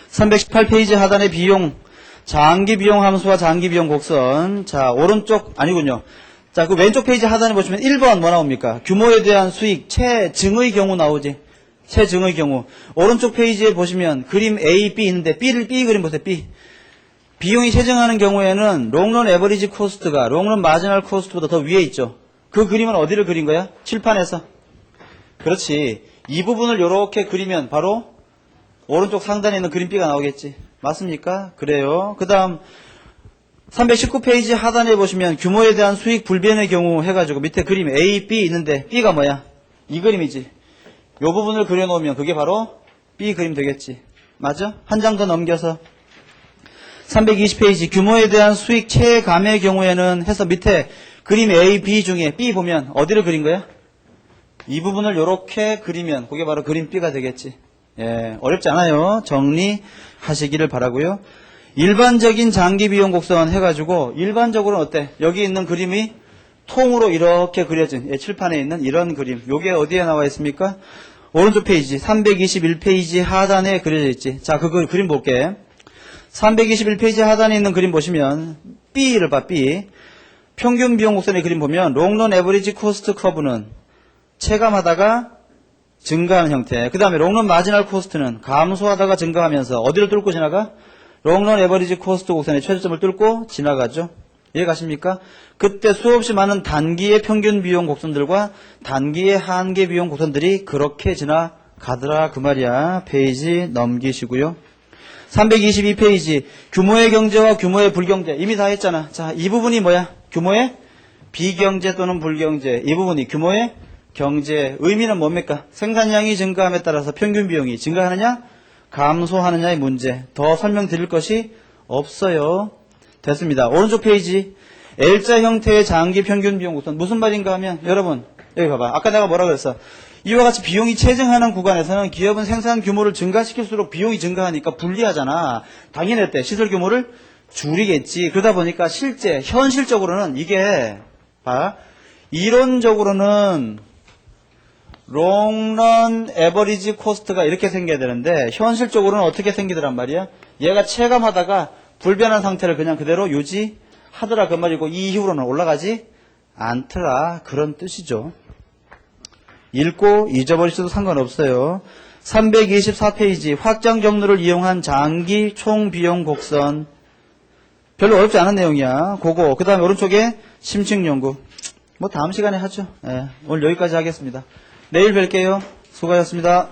318페이지 하단의 비용, 장기 비용 함수와 장기 비용 곡선. 자, 오른쪽 아니군요. 자, 그 왼쪽 페이지 하단에 보시면 1번 뭐 나옵니까? 규모에 대한 수익, 체증의 경우 나오지. 체증의 경우. 오른쪽 페이지에 보시면 그림 A, B 있는데 B 그림 보세요. B. 비용이 체증하는 경우에는 롱런 에버리지 코스트가 롱런 마지널 코스트보다 더 위에 있죠. 그 그림은 어디를 그린 거야? 칠판에서. 그렇지. 이 부분을 이렇게 그리면 바로 오른쪽 상단에 있는 그림 B가 나오겠지. 맞습니까? 그래요. 그 다음 319페이지 하단에 보시면 규모에 대한 수익 불변의 경우 해가지고 밑에 그림 A, B 있는데 B가 뭐야? 이 그림이지. 이 부분을 그려놓으면 그게 바로 B 그림 되겠지. 맞아? 한 장 더 넘겨서 320페이지 규모에 대한 수익 체감의 경우에는 해서 밑에 그림 A, B 중에 B 보면 어디를 그린 거야? 이 부분을 이렇게 그리면 그게 바로 그림 B가 되겠지. 어렵지 않아요. 정리하시기를 바라고요. 일반적인 장기 비용 곡선 해가지고 일반적으로는 어때? 여기 있는 그림이 통으로 이렇게 그려진 칠판에 있는 이런 그림. 요게 어디에 나와 있습니까? 오른쪽 페이지 321페이지 하단에 그려져 있지. 자, 그 그림 볼게. 321페이지 하단에 있는 그림 보시면 B를 봐. B. 평균 비용 곡선의 그림 보면 롱런 에버리지 코스트 커브는 체감하다가 증가하는 형태. 그 다음에 롱런 마지널 코스트는 감소하다가 증가하면서 어디를 뚫고 지나가? 롱런 에버리지 코스트 곡선의 최저점을 뚫고 지나가죠. 이해가십니까? 그때 수없이 많은 단기의 평균 비용 곡선들과 단기의 한계 비용 곡선들이 그렇게 지나가더라 그 말이야. 페이지 넘기시고요. 322페이지 규모의 경제와 규모의 불경제. 이미 다 했잖아. 자, 이 부분이 뭐야? 규모의 비경제 또는 불경제. 이 부분이 규모의 경제. 의미는 뭡니까? 생산량이 증가함에 따라서 평균 비용이 증가하느냐 감소하느냐의 문제. 더 설명드릴 것이 없어요. 됐습니다. 오른쪽 페이지 L자 형태의 장기 평균 비용 곡선. 무슨 말인가 하면 여러분 여기 봐봐. 아까 내가 뭐라 그랬어? 이와 같이 비용이 체증하는 구간에서는 기업은 생산 규모를 증가시킬수록 비용이 증가하니까 불리하잖아. 당연히 때 시설 규모를 줄이겠지. 그러다 보니까 현실적으로는 이게 봐. 이론적으로는 롱런 에버리지 코스트가 이렇게 생겨야 되는데 현실적으로는 어떻게 생기더란 말이야? 얘가 체감하다가 불변한 상태를 그냥 그대로 유지하더라 그 말이고 이 이후로는 올라가지 않더라 그런 뜻이죠. 읽고 잊어버리셔도 상관없어요. 324페이지 확장 경로를 이용한 장기 총비용 곡선. 별로 어렵지 않은 내용이야. 그거. 그 다음에 오른쪽에 심층 연구. 뭐 다음 시간에 하죠. 오늘 여기까지 하겠습니다. 내일 뵐게요. 수고하셨습니다.